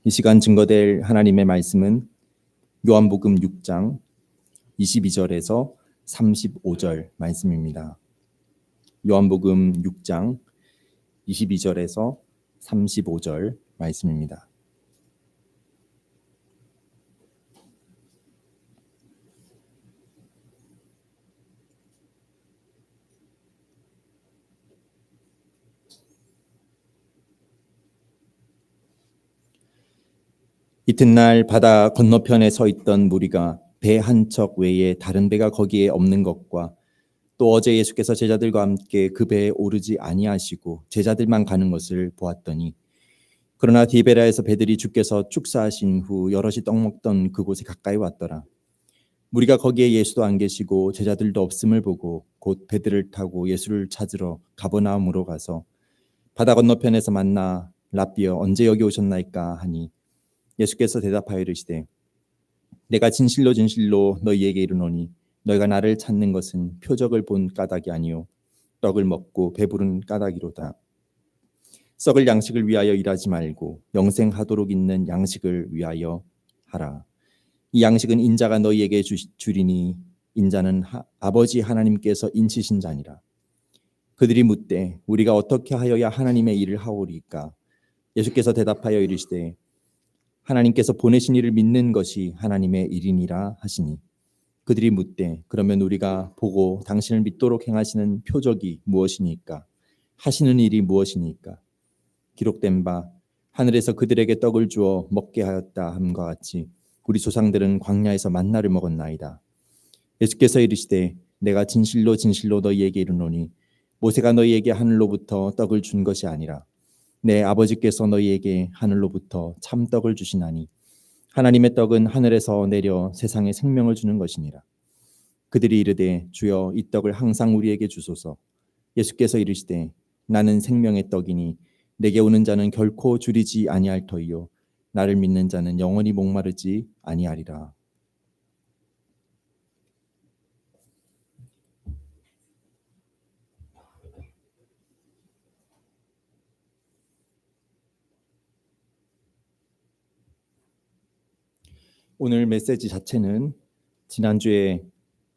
이 시간 증거될 하나님의 말씀은 요한복음 6장 22절에서 35절 말씀입니다. 요한복음 6장 22절에서 35절 말씀입니다. 이튿날 바다 건너편에 서 있던 무리가 배 한 척 외에 다른 배가 거기에 없는 것과 또 어제 예수께서 제자들과 함께 그 배에 오르지 아니하시고 제자들만 가는 것을 보았더니, 그러나 디베라에서 배들이 주께서 축사하신 후 여럿이 떡 먹던 그곳에 가까이 왔더라. 무리가 거기에 예수도 안 계시고 제자들도 없음을 보고 곧 배들을 타고 예수를 찾으러 가버나움으로 가서 바다 건너편에서 만나 랍비여 언제 여기 오셨나이까 하니, 예수께서 대답하여 이르시되 내가 진실로 진실로 너희에게 이르노니 너희가 나를 찾는 것은 표적을 본 까닭이 아니요 떡을 먹고 배부른 까닭이로다. 썩을 양식을 위하여 일하지 말고 영생하도록 있는 양식을 위하여 하라. 이 양식은 인자가 너희에게 주리니 인자는 아버지 하나님께서 인치신 자니라. 그들이 묻되 우리가 어떻게 하여야 하나님의 일을 하오리까? 예수께서 대답하여 이르시되 하나님께서 보내신 이를 믿는 것이 하나님의 일이니라 하시니, 그들이 묻되 그러면 우리가 보고 당신을 믿도록 행하시는 표적이 무엇이니까? 하시는 일이 무엇이니까? 기록된 바 하늘에서 그들에게 떡을 주어 먹게 하였다 함과 같이 우리 조상들은 광야에서 만나를 먹었나이다. 예수께서 이르시되 내가 진실로 진실로 너희에게 이르노니 모세가 너희에게 하늘로부터 떡을 준 것이 아니라 내 아버지께서 너희에게 하늘로부터 참떡을 주시나니, 하나님의 떡은 하늘에서 내려 세상에 생명을 주는 것이니라. 그들이 이르되 주여 이 떡을 항상 우리에게 주소서. 예수께서 이르시되 나는 생명의 떡이니 내게 오는 자는 결코 줄이지 아니할 터이요 나를 믿는 자는 영원히 목마르지 아니하리라. 오늘 메시지 자체는 지난주에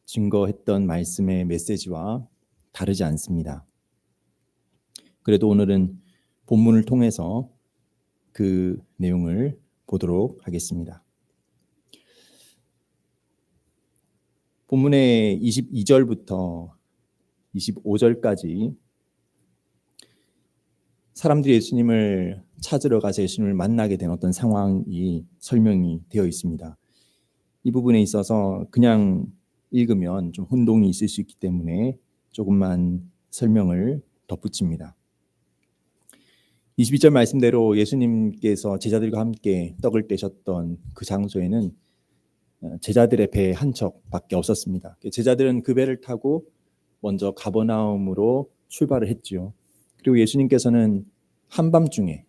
증거했던 말씀의 메시지와 다르지 않습니다. 그래도 오늘은 본문을 통해서 그 내용을 보도록 하겠습니다. 본문의 22절부터 25절까지 사람들이 예수님을 찾으러 가서 예수님을 만나게 된 어떤 상황이 설명이 되어 있습니다. 이 부분에 있어서 그냥 읽으면 좀 혼동이 있을 수 있기 때문에 조금만 설명을 덧붙입니다. 22절 말씀대로 예수님께서 제자들과 함께 떡을 떼셨던 그 장소에는 제자들의 배 한 척밖에 없었습니다. 제자들은 그 배를 타고 먼저 가버나움으로 출발을 했지요. 그리고 예수님께서는 한밤중에,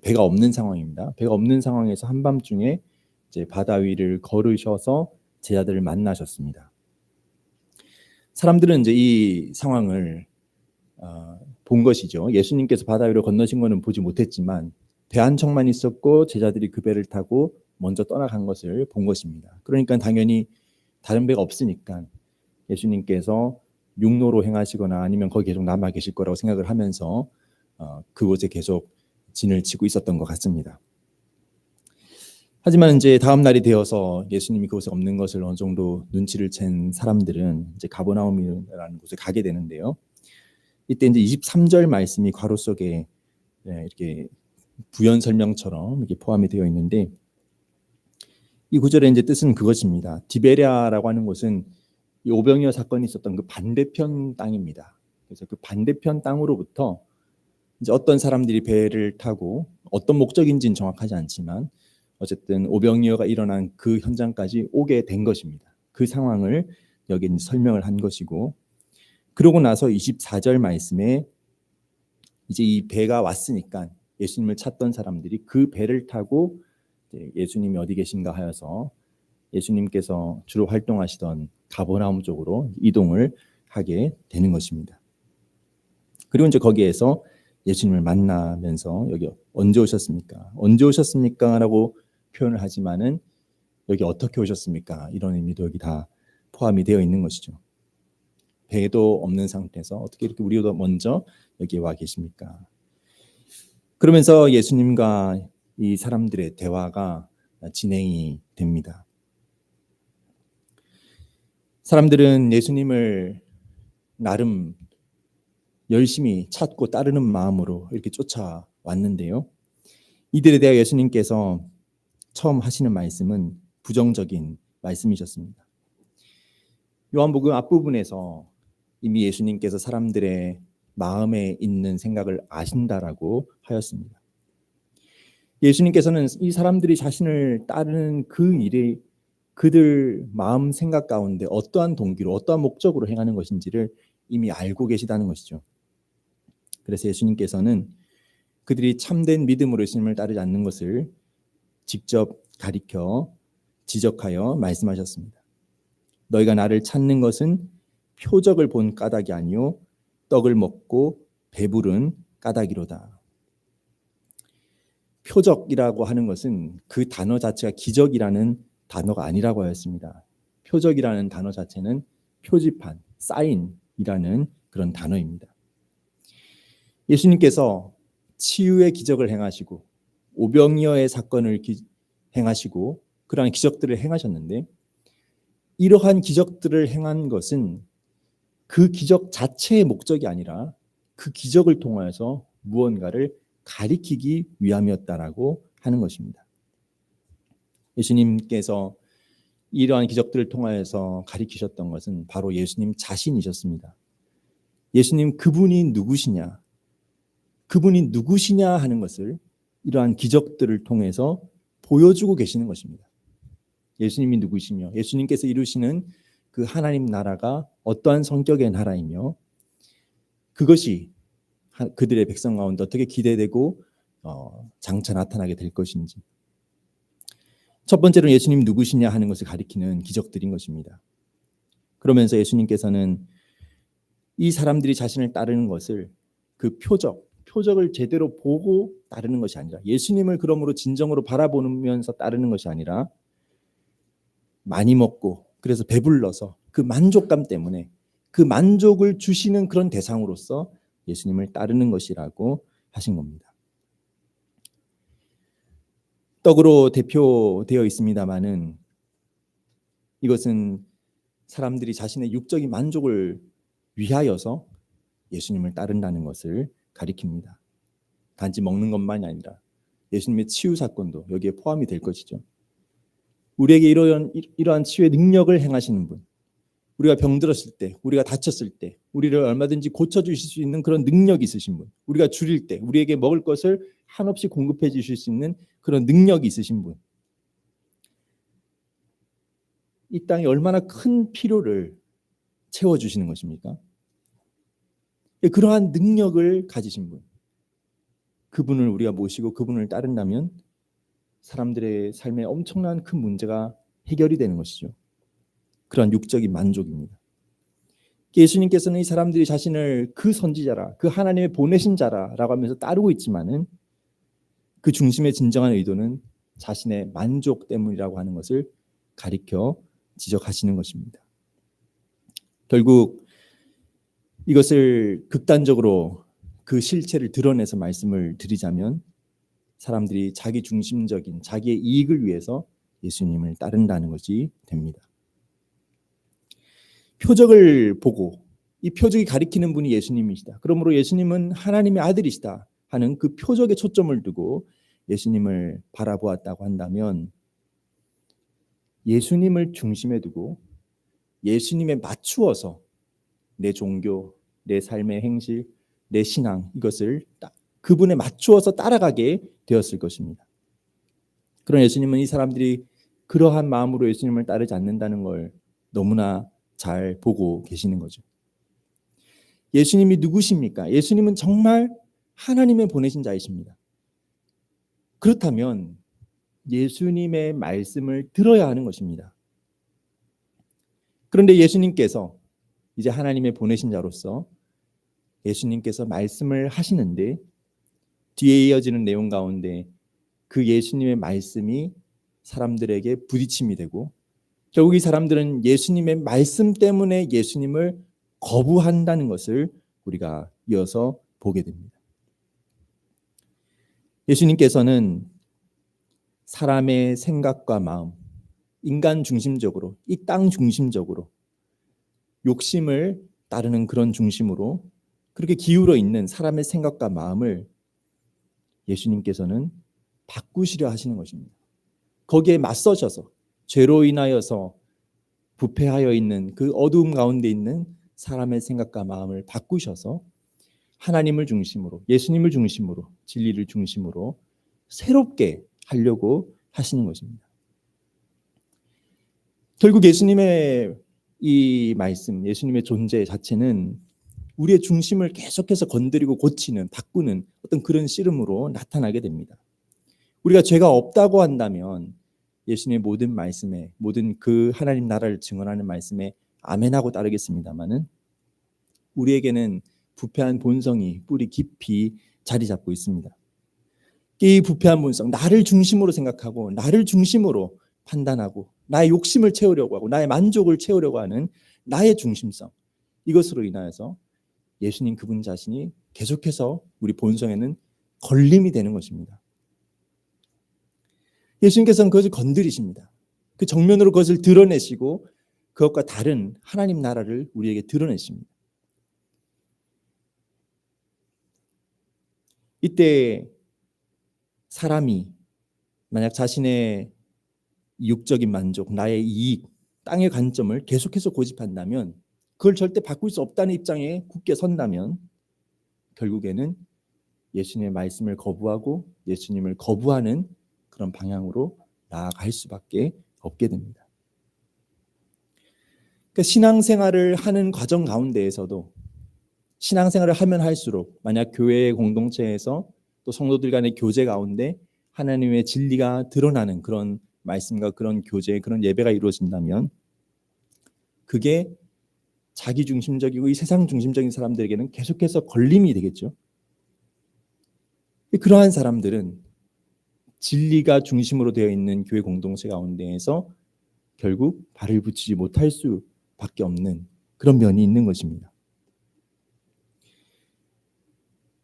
배가 없는 상황입니다. 배가 없는 상황에서 한밤중에 이제 바다 위를 걸으셔서 제자들을 만나셨습니다. 사람들은 이제 이 상황을 본 것이죠. 예수님께서 바다 위로 건너신 것은 보지 못했지만 배 한 척만 있었고 제자들이 그 배를 타고 먼저 떠나간 것을 본 것입니다. 그러니까 당연히 다른 배가 없으니까 예수님께서 육로로 행하시거나 아니면 거기 계속 남아 계실 거라고 생각을 하면서 그곳에 계속 진을 치고 있었던 것 같습니다. 하지만 이제 다음 날이 되어서 예수님이 그곳에 없는 것을 어느 정도 눈치를 챈 사람들은 이제 가버나움이라는 곳에 가게 되는데요. 이때 이제 23절 말씀이 괄호 속에 이렇게 부연 설명처럼 이렇게 포함이 되어 있는데, 이 구절의 이제 뜻은 그것입니다. 디베랴라고 하는 곳은 이 오병이어 사건이 있었던 그 반대편 땅입니다. 그래서 그 반대편 땅으로부터 이제 어떤 사람들이 배를 타고 어떤 목적인지는 정확하지 않지만 어쨌든 오병이어가 일어난 그 현장까지 오게 된 것입니다. 그 상황을 여기 설명을 한 것이고, 그러고 나서 24절 말씀에 이제 이 배가 왔으니까 예수님을 찾던 사람들이 그 배를 타고 예수님이 어디 계신가 하여서 예수님께서 주로 활동하시던 가버나움 쪽으로 이동을 하게 되는 것입니다. 그리고 이제 거기에서 예수님을 만나면서 여기 언제 오셨습니까? 언제 오셨습니까? 라고 표현을 하지만은 여기 어떻게 오셨습니까? 이런 의미도 여기 다 포함이 되어 있는 것이죠. 배도 없는 상태에서 어떻게 이렇게 우리보다 먼저 여기 와 계십니까? 그러면서 예수님과 이 사람들의 대화가 진행이 됩니다. 사람들은 예수님을 나름 열심히 찾고 따르는 마음으로 이렇게 쫓아왔는데요. 이들에 대해 예수님께서 처음 하시는 말씀은 부정적인 말씀이셨습니다. 요한복음 앞부분에서 이미 예수님께서 사람들의 마음에 있는 생각을 아신다라고 하였습니다. 예수님께서는 이 사람들이 자신을 따르는 그 일이 그들 마음 생각 가운데 어떠한 동기로 어떠한 목적으로 행하는 것인지를 이미 알고 계시다는 것이죠. 그래서 예수님께서는 그들이 참된 믿음으로 예수님을 따르지 않는 것을 직접 가리켜 지적하여 말씀하셨습니다. 너희가 나를 찾는 것은 표적을 본 까닭이 아니요 떡을 먹고 배부른 까닭이로다. 표적이라고 하는 것은 그 단어 자체가 기적이라는 단어가 아니라고 하였습니다. 표적이라는 단어 자체는 표지판, 사인이라는 그런 단어입니다. 예수님께서 치유의 기적을 행하시고 오병이어의 사건을 행하시고 그러한 기적들을 행하셨는데 이러한 기적들을 행한 것은 그 기적 자체의 목적이 아니라 그 기적을 통하여서 무언가를 가리키기 위함이었다라고 하는 것입니다. 예수님께서 이러한 기적들을 통하여서 가리키셨던 것은 바로 예수님 자신이셨습니다. 예수님 그분이 누구시냐? 그분이 누구시냐 하는 것을 이러한 기적들을 통해서 보여주고 계시는 것입니다. 예수님이 누구시며 예수님께서 이루시는 그 하나님 나라가 어떠한 성격의 나라이며 그것이 그들의 백성 가운데 어떻게 기대되고 장차 나타나게 될 것인지 첫 번째로 예수님 누구시냐 하는 것을 가리키는 기적들인 것입니다. 그러면서 예수님께서는 이 사람들이 자신을 따르는 것을 그 표적을 제대로 보고 따르는 것이 아니라 예수님을 그러므로 진정으로 바라보면서 따르는 것이 아니라 많이 먹고 그래서 배불러서 그 만족감 때문에 그 만족을 주시는 그런 대상으로서 예수님을 따르는 것이라고 하신 겁니다. 떡으로 대표되어 있습니다마는 이것은 사람들이 자신의 육적인 만족을 위하여서 예수님을 따른다는 것을 가리킵니다. 단지 먹는 것만이 아니라 예수님의 치유 사건도 여기에 포함이 될 것이죠. 우리에게 이러한 치유의 능력을 행하시는 분, 우리가 병들었을 때, 우리가 다쳤을 때 우리를 얼마든지 고쳐주실 수 있는 그런 능력이 있으신 분, 우리가 줄일 때 우리에게 먹을 것을 한없이 공급해 주실 수 있는 그런 능력이 있으신 분, 이 땅에 얼마나 큰 필요를 채워주시는 것입니까? 그러한 능력을 가지신 분, 그분을 우리가 모시고 그분을 따른다면 사람들의 삶에 엄청난 큰 문제가 해결이 되는 것이죠. 그러한 육적인 만족입니다. 예수님께서는 이 사람들이 자신을 그 선지자라, 그 하나님의 보내신 자라라고 하면서 따르고 있지만은 그 중심의 진정한 의도는 자신의 만족 때문이라고 하는 것을 가리켜 지적하시는 것입니다. 결국 이것을 극단적으로 그 실체를 드러내서 말씀을 드리자면 사람들이 자기 중심적인 자기의 이익을 위해서 예수님을 따른다는 것이 됩니다. 표적을 보고 이 표적이 가리키는 분이 예수님이시다. 그러므로 예수님은 하나님의 아들이시다 하는 그 표적에 초점을 두고 예수님을 바라보았다고 한다면 예수님을 중심에 두고 예수님에 맞추어서 내 종교, 내 삶의 행실, 내 신앙 이것을 그분에 맞추어서 따라가게 되었을 것입니다. 그런 예수님은 이 사람들이 그러한 마음으로 예수님을 따르지 않는다는 걸 너무나 잘 보고 계시는 거죠. 예수님이 누구십니까? 예수님은 정말 하나님의 보내신 자이십니다. 그렇다면 예수님의 말씀을 들어야 하는 것입니다. 그런데 예수님께서 이제 하나님의 보내신 자로서 예수님께서 말씀을 하시는데 뒤에 이어지는 내용 가운데 그 예수님의 말씀이 사람들에게 부딪힘이 되고 결국 이 사람들은 예수님의 말씀 때문에 예수님을 거부한다는 것을 우리가 이어서 보게 됩니다. 예수님께서는 사람의 생각과 마음, 인간 중심적으로, 이 땅 중심적으로 욕심을 따르는 그런 중심으로 그렇게 기울어 있는 사람의 생각과 마음을 예수님께서는 바꾸시려 하시는 것입니다. 거기에 맞서셔서 죄로 인하여서 부패하여 있는 그 어두움 가운데 있는 사람의 생각과 마음을 바꾸셔서 하나님을 중심으로, 예수님을 중심으로, 진리를 중심으로 새롭게 하려고 하시는 것입니다. 결국 예수님의 이 말씀, 예수님의 존재 자체는 우리의 중심을 계속해서 건드리고 고치는, 바꾸는 어떤 그런 씨름으로 나타나게 됩니다. 우리가 죄가 없다고 한다면 예수님의 모든 말씀에, 모든 그 하나님 나라를 증언하는 말씀에 아멘하고 따르겠습니다마는 우리에게는 부패한 본성이 뿌리 깊이 자리 잡고 있습니다. 이 부패한 본성, 나를 중심으로 생각하고 나를 중심으로 판단하고 나의 욕심을 채우려고 하고 나의 만족을 채우려고 하는 나의 중심성, 이것으로 인하여서 예수님 그분 자신이 계속해서 우리 본성에는 걸림이 되는 것입니다. 예수님께서는 그것을 건드리십니다. 그 정면으로 그것을 드러내시고 그것과 다른 하나님 나라를 우리에게 드러내십니다. 이때 사람이 만약 자신의 육적인 만족, 나의 이익, 땅의 관점을 계속해서 고집한다면, 그걸 절대 바꿀 수 없다는 입장에 굳게 선다면 결국에는 예수님의 말씀을 거부하고 예수님을 거부하는 그런 방향으로 나아갈 수밖에 없게 됩니다. 그러니까 신앙생활을 하는 과정 가운데에서도 신앙생활을 하면 할수록 만약 교회 공동체에서 또 성도들 간의 교제 가운데 하나님의 진리가 드러나는 그런 말씀과 그런 교제, 그런 예배가 이루어진다면 그게 자기 중심적이고 이 세상 중심적인 사람들에게는 계속해서 걸림이 되겠죠. 그러한 사람들은 진리가 중심으로 되어 있는 교회 공동체 가운데에서 결국 발을 붙이지 못할 수밖에 없는 그런 면이 있는 것입니다.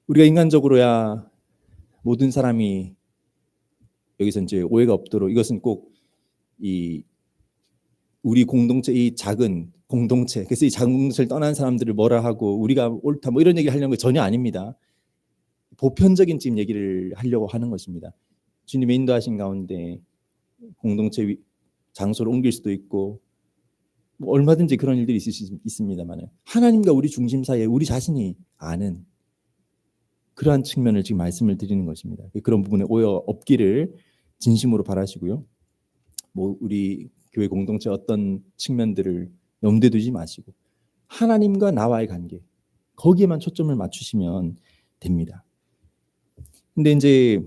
우리가 인간적으로야 모든 사람이 여기서 이제 오해가 없도록 이것은 꼭 이 우리 공동체, 이 작은 공동체, 그래서 이 작은 공동체를 떠난 사람들을 뭐라 하고 우리가 옳다 뭐 이런 얘기를 하려는 게 전혀 아닙니다. 보편적인 지금 얘기를 하려고 하는 것입니다. 주님의 인도하신 가운데 공동체 장소를 옮길 수도 있고 뭐 얼마든지 그런 일들이 있습니다만 하나님과 우리 중심 사이에 우리 자신이 아는 그러한 측면을 지금 말씀을 드리는 것입니다. 그런 부분에 오해 없기를 진심으로 바라시고요. 뭐 우리 교회 공동체 어떤 측면들을 염두에 두지 마시고 하나님과 나와의 관계 거기에만 초점을 맞추시면 됩니다. 근데 이제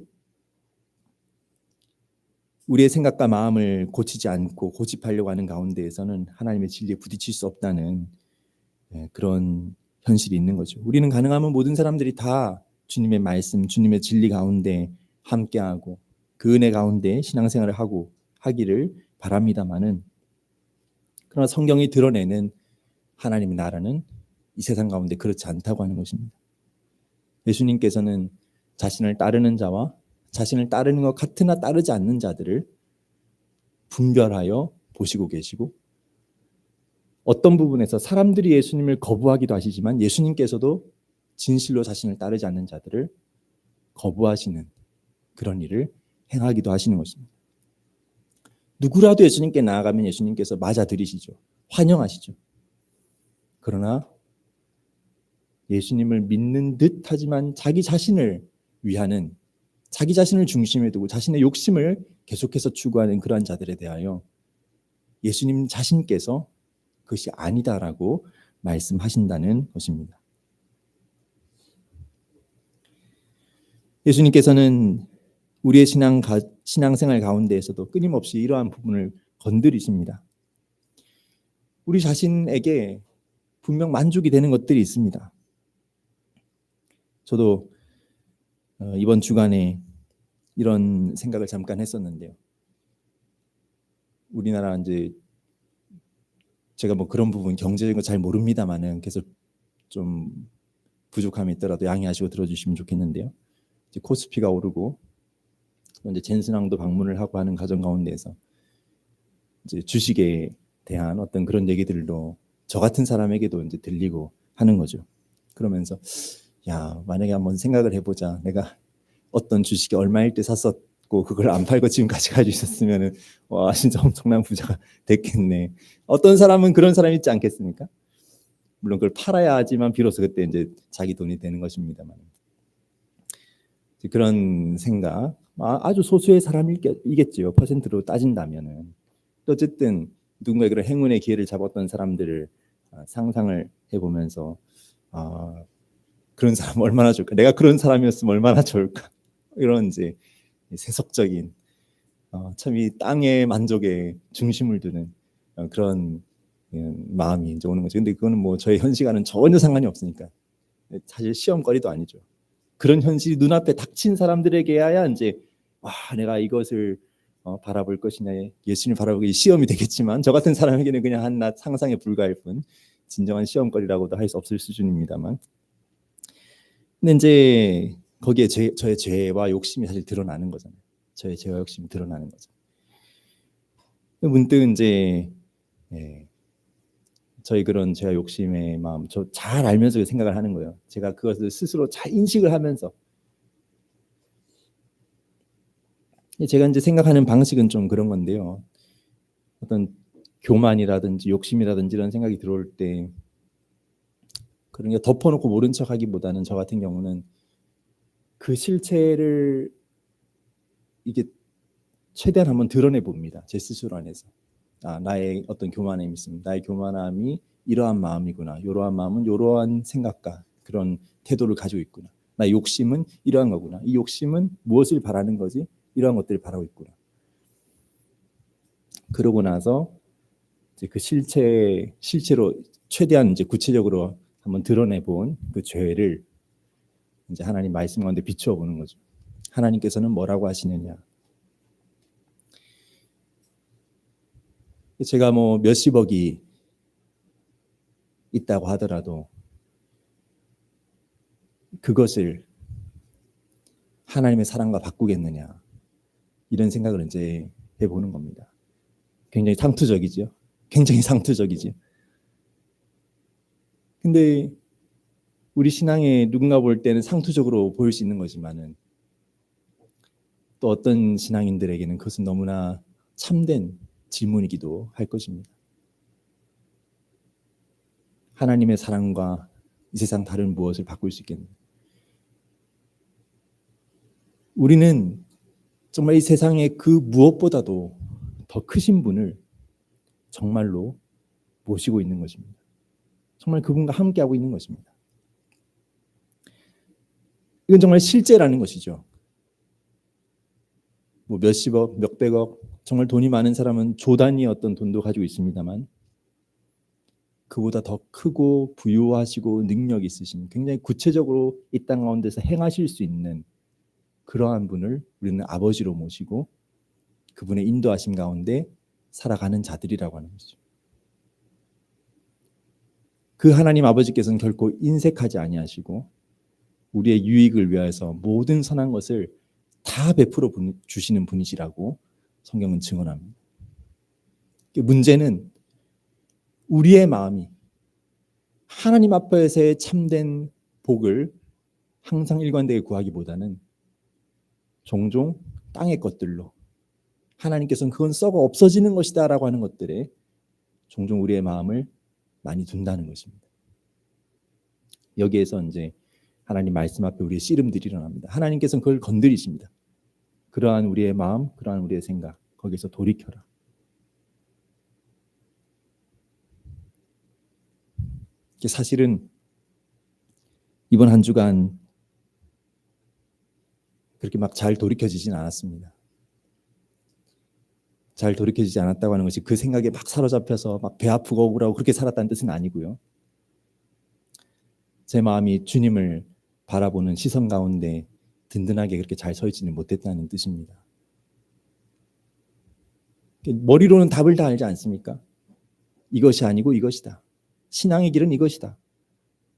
우리의 생각과 마음을 고치지 않고 고집하려고 하는 가운데에서는 하나님의 진리에 부딪힐 수 없다는 그런 현실이 있는 거죠. 우리는 가능하면 모든 사람들이 다 주님의 말씀, 주님의 진리 가운데 함께하고 그 은혜 가운데 신앙생활을 하기를 바랍니다마는 그러나 성경이 드러내는 하나님의 나라는 이 세상 가운데 그렇지 않다고 하는 것입니다. 예수님께서는 자신을 따르는 자와 자신을 따르는 것 같으나 따르지 않는 자들을 분별하여 보시고 계시고 어떤 부분에서 사람들이 예수님을 거부하기도 하시지만 예수님께서도 진실로 자신을 따르지 않는 자들을 거부하시는 그런 일을 행하기도 하시는 것입니다. 누구라도 예수님께 나아가면 예수님께서 맞아들이시죠. 환영하시죠. 그러나 예수님을 믿는 듯 하지만 자기 자신을 위하는 자기 자신을 중심에 두고 자신의 욕심을 계속해서 추구하는 그러한 자들에 대하여 예수님 자신께서 그것이 아니다라고 말씀하신다는 것입니다. 예수님께서는 우리의 신앙생활 가운데에서도 끊임없이 이러한 부분을 건드리십니다. 우리 자신에게 분명 만족이 되는 것들이 있습니다. 저도 이번 주간에 이런 생각을 잠깐 했었는데요. 우리나라 이제 제가 뭐 그런 부분 경제적인 거 잘 모릅니다만은 계속 좀 부족함이 있더라도 양해하시고 들어주시면 좋겠는데요. 이제 코스피가 오르고 이제 젠슨왕도 방문을 하고 하는 과정 가운데에서 이제 주식에 대한 어떤 그런 얘기들도 저 같은 사람에게도 이제 들리고 하는 거죠. 그러면서 야, 만약에 한번 생각을 해보자. 내가 어떤 주식이 얼마일 때 샀었고 그걸 안 팔고 지금까지 가지고 있었으면은 와, 진짜 엄청난 부자가 됐겠네. 어떤 사람은 그런 사람이 있지 않겠습니까? 물론 그걸 팔아야 하지만 비로소 그때 이제 자기 돈이 되는 것입니다만. 그런 생각, 아주 소수의 사람이겠죠. 퍼센트로 따진다면은. 어쨌든 누군가의 그런 행운의 기회를 잡았던 사람들을 상상을 해보면서 그런 사람 얼마나 좋을까? 내가 그런 사람이었으면 얼마나 좋을까? 이런 이제 세속적인 참 이 땅의 만족에 중심을 두는 그런 마음이 이제 오는 거죠. 근데 그거는 뭐 저의 현시과는 전혀 상관이 없으니까 사실 시험거리도 아니죠. 그런 현실이 눈앞에 닥친 사람들에게야 이제 내가 이것을 바라볼 것이냐, 예수님을 바라보기 시험이 되겠지만 저 같은 사람에게는 그냥 한낱 상상에 불과할 뿐 진정한 시험거리라고도 할 수 없을 수준입니다만. 근데 이제 거기에 저의 죄와 욕심이 사실 드러나는 거잖아요. 저의 죄와 욕심이 드러나는 거죠. 문득 이제 저희 그런 죄와 욕심의 마음, 저 잘 알면서 생각을 하는 거예요. 제가 그것을 스스로 잘 인식을 하면서 제가 이제 생각하는 방식은 좀 그런 건데요. 어떤 교만이라든지 욕심이라든지 이런 생각이 들어올 때 그런 게 덮어놓고 모른 척하기보다는 저 같은 경우는 그 실체를 이게 최대한 한번 드러내 봅니다. 제 스스로 안에서. 나의 어떤 교만함이 있습니다. 나의 교만함이 이러한 마음이구나. 이러한 마음은 이러한 생각과 그런 태도를 가지고 있구나. 나의 욕심은 이러한 거구나. 이 욕심은 무엇을 바라는 거지? 이러한 것들을 바라고 있구나. 그러고 나서 이제 그 실체로 최대한 이제 구체적으로 한번 드러내 본 그 죄를 이제 하나님 말씀 가운데 비추어 보는 거죠. 하나님께서는 뭐라고 하시느냐? 제가 뭐 몇십억이 있다고 하더라도 그것을 하나님의 사랑과 바꾸겠느냐? 이런 생각을 이제 해보는 겁니다. 굉장히 상투적이죠. 굉장히 상투적이죠. 근데 우리 신앙에 누군가 볼 때는 상투적으로 보일 수 있는 거지만은 또 어떤 신앙인들에게는 그것은 너무나 참된 질문이기도 할 것입니다. 하나님의 사랑과 이 세상 다른 무엇을 바꿀 수 있겠느냐? 우리는 정말 이 세상에 그 무엇보다도 더 크신 분을 정말로 모시고 있는 것입니다. 정말 그분과 함께하고 있는 것입니다. 이건 정말 실제라는 것이죠. 뭐 몇십억, 몇백억, 정말 돈이 많은 사람은 조 단위의 어떤 돈도 가지고 있습니다만 그보다 더 크고 부유하시고 능력 있으신, 굉장히 구체적으로 이 땅 가운데서 행하실 수 있는 그러한 분을 우리는 아버지로 모시고 그분의 인도하심 가운데 살아가는 자들이라고 하는 것이죠. 그 하나님 아버지께서는 결코 인색하지 아니하시고 우리의 유익을 위하여서 모든 선한 것을 다 베풀어 주시는 분이시라고 성경은 증언합니다. 문제는 우리의 마음이 하나님 앞에서의 참된 복을 항상 일관되게 구하기보다는 종종 땅의 것들로, 하나님께서는 그건 썩어 없어지는 것이다 라고 하는 것들에 종종 우리의 마음을 많이 둔다는 것입니다. 여기에서 이제 하나님 말씀 앞에 우리의 씨름들이 일어납니다. 하나님께서는 그걸 건드리십니다. 그러한 우리의 마음, 그러한 우리의 생각, 거기서 돌이켜라. 사실은 이번 한 주간 그렇게 막 잘 돌이켜지진 않았습니다. 잘 돌이켜지지 않았다고 하는 것이 그 생각에 막 사로잡혀서 막 배 아프고 억울하고 그렇게 살았다는 뜻은 아니고요. 제 마음이 주님을 바라보는 시선 가운데 든든하게 그렇게 잘 서 있지는 못했다는 뜻입니다. 머리로는 답을 다 알지 않습니까? 이것이 아니고 이것이다. 신앙의 길은 이것이다.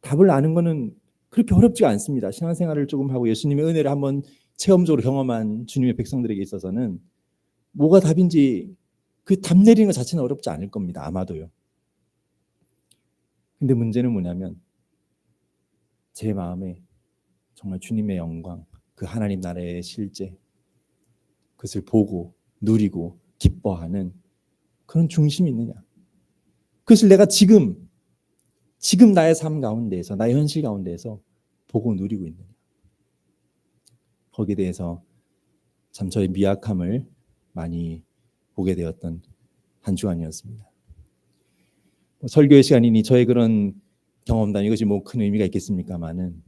답을 아는 거는 그렇게 어렵지가 않습니다. 신앙생활을 조금 하고 예수님의 은혜를 한번 체험적으로 경험한 주님의 백성들에게 있어서는 뭐가 답인지 그 답 내리는 것 자체는 어렵지 않을 겁니다. 아마도요. 근데 문제는 뭐냐면 제 마음에 정말 주님의 영광, 그 하나님 나라의 실제, 그것을 보고 누리고 기뻐하는 그런 중심이 있느냐. 그것을 내가 지금 나의 삶 가운데에서, 나의 현실 가운데에서 보고 누리고 있느냐. 거기에 대해서 참 저의 미약함을 많이 보게 되었던 한 주간이었습니다. 설교의 시간이니 저의 그런 경험담, 이것이 뭐 큰 의미가 있겠습니까마는,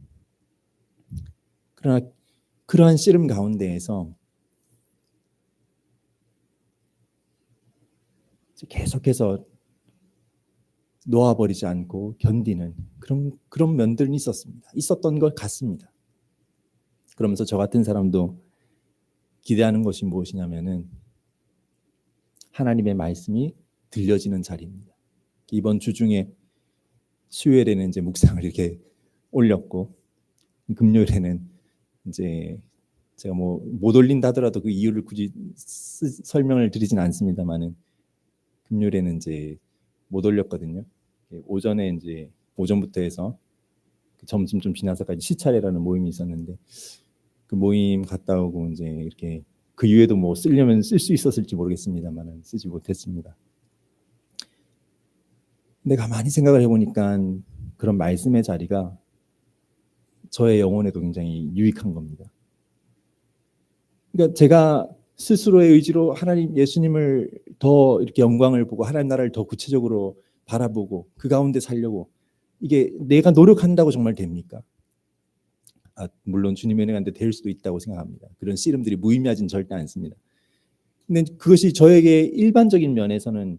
그러나 그러한 씨름 가운데에서 계속해서 놓아버리지 않고 견디는 그런 면들은 있었던 것 같습니다. 그러면서 저 같은 사람도 기대하는 것이 무엇이냐면은 하나님의 말씀이 들려지는 자리입니다. 이번 주 중에 수요일에는 이제 묵상을 이렇게 올렸고, 금요일에는 이제 제가 뭐 못 올린다 하더라도 그 이유를 굳이 설명을 드리진 않습니다만은, 금요일에는 이제 못 올렸거든요. 오전에 이제 오전부터 해서 점심 좀 지나서까지 시차례라는 모임이 있었는데, 그 모임 갔다 오고 이제 이렇게 그 이후에도 뭐 쓰려면 쓸 수 있었을지 모르겠습니다만은 쓰지 못했습니다. 근데 가만히 생각을 해보니까 그런 말씀의 자리가 저의 영혼에도 굉장히 유익한 겁니다. 그러니까 제가 스스로의 의지로 하나님, 예수님을 더 이렇게 영광을 보고 하나님 나라를 더 구체적으로 바라보고 그 가운데 살려고, 이게 내가 노력한다고 정말 됩니까? 물론 주님의 은혜가 될 수도 있다고 생각합니다. 그런 씨름들이 무의미하진 절대 않습니다. 근데 그것이 저에게 일반적인 면에서는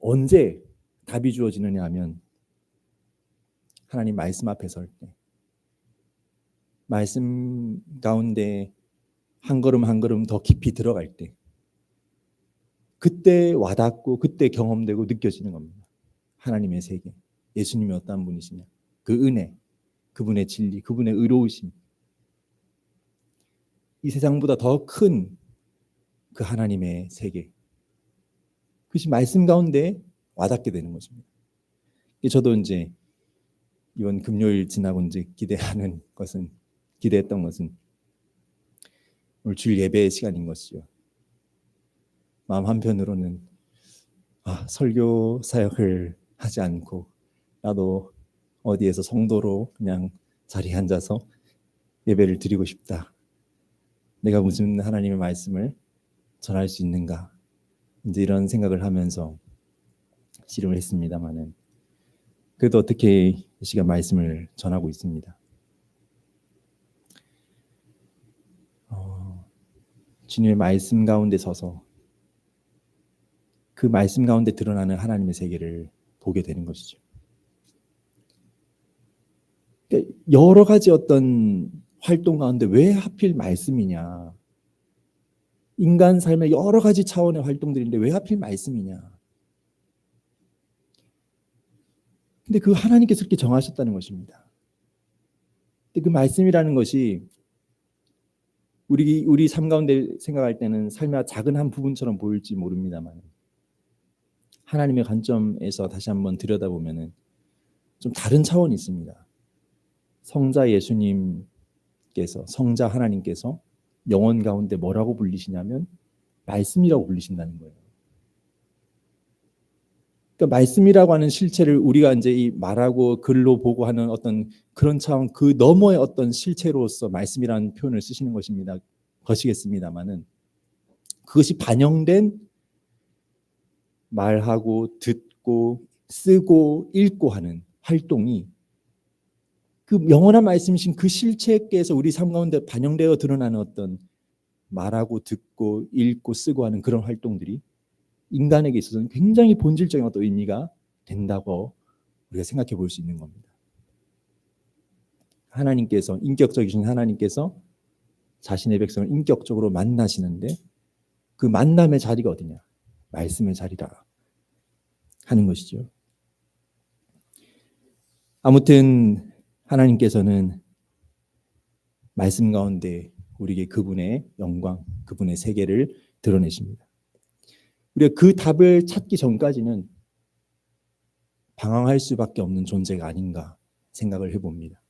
언제 답이 주어지느냐 하면, 하나님 말씀 앞에 설 때, 말씀 가운데 한 걸음 한 걸음 더 깊이 들어갈 때, 그때 와닿고 그때 경험되고 느껴지는 겁니다. 하나님의 세계, 예수님이 어떠한 분이시냐, 그 은혜, 그분의 진리, 그분의 의로우심, 이 세상보다 더 큰 그 하나님의 세계, 그것이 말씀 가운데 와닿게 되는 것입니다. 저도 이제 이번 금요일 지나고 이제 기대했던 것은 오늘 주일 예배의 시간인 것이죠. 마음 한편으로는 설교 사역을 하지 않고 나도 어디에서 성도로 그냥 자리에 앉아서 예배를 드리고 싶다. 내가 무슨 하나님의 말씀을 전할 수 있는가, 이제 이런 생각을 하면서 씨름을 했습니다만은, 그래도 어떻게 이 시간 말씀을 전하고 있습니다. 주님의 말씀 가운데 서서 그 말씀 가운데 드러나는 하나님의 세계를 보게 되는 것이죠. 그러니까 여러 가지 어떤 활동 가운데 왜 하필 말씀이냐, 인간 삶의 여러 가지 차원의 활동들인데 왜 하필 말씀이냐. 근데 그 하나님께서 그렇게 정하셨다는 것입니다. 근데 그 말씀이라는 것이 우리 삶 가운데 생각할 때는 삶의 작은 한 부분처럼 보일지 모릅니다만, 하나님의 관점에서 다시 한번 들여다보면은 좀 다른 차원이 있습니다. 성자 예수님께서, 성자 하나님께서 영혼 가운데 뭐라고 불리시냐면 말씀이라고 불리신다는 거예요. 그러니까 말씀이라고 하는 실체를 우리가 이제 이 말하고 글로 보고 하는 어떤 그런 차원, 그 너머의 어떤 실체로서 말씀이라는 표현을 쓰시는 것이겠습니다만은, 그것이 반영된 말하고 듣고 쓰고 읽고 하는 활동이 그 영원한 말씀이신 그 실체께서 우리 삶 가운데 반영되어 드러나는 어떤 말하고 듣고 읽고 쓰고 하는 그런 활동들이 인간에게 있어서는 굉장히 본질적인 어떤 의미가 된다고 우리가 생각해 볼 수 있는 겁니다. 하나님께서, 인격적이신 하나님께서 자신의 백성을 인격적으로 만나시는데 그 만남의 자리가 어디냐? 말씀의 자리라 하는 것이죠. 아무튼 하나님께서는 말씀 가운데 우리에게 그분의 영광, 그분의 세계를 드러내십니다. 우리가 그 답을 찾기 전까지는 방황할 수밖에 없는 존재가 아닌가 생각을 해봅니다.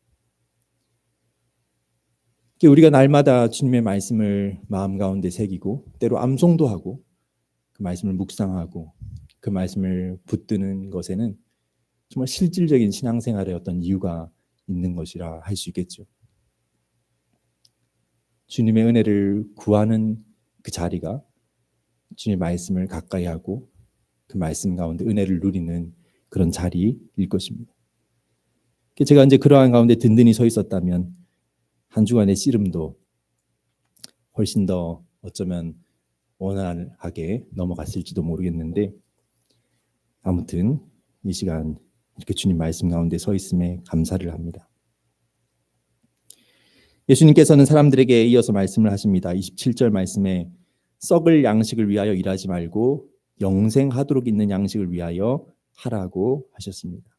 우리가 날마다 주님의 말씀을 마음 가운데 새기고 때로 암송도 하고 그 말씀을 묵상하고 그 말씀을 붙드는 것에는 정말 실질적인 신앙생활의 어떤 이유가 있는 것이라 할 수 있겠죠. 주님의 은혜를 구하는 그 자리가 주님의 말씀을 가까이 하고 그 말씀 가운데 은혜를 누리는 그런 자리일 것입니다. 제가 이제 그러한 가운데 든든히 서 있었다면 한 주간의 씨름도 훨씬 더 어쩌면 원활하게 넘어갔을지도 모르겠는데 아무튼 이 시간 이렇게 주님 말씀 가운데 서 있음에 감사를 합니다. 예수님께서는 사람들에게 이어서 말씀을 하십니다. 27절 말씀에 썩을 양식을 위하여 일하지 말고 영생하도록 있는 양식을 위하여 하라고 하셨습니다.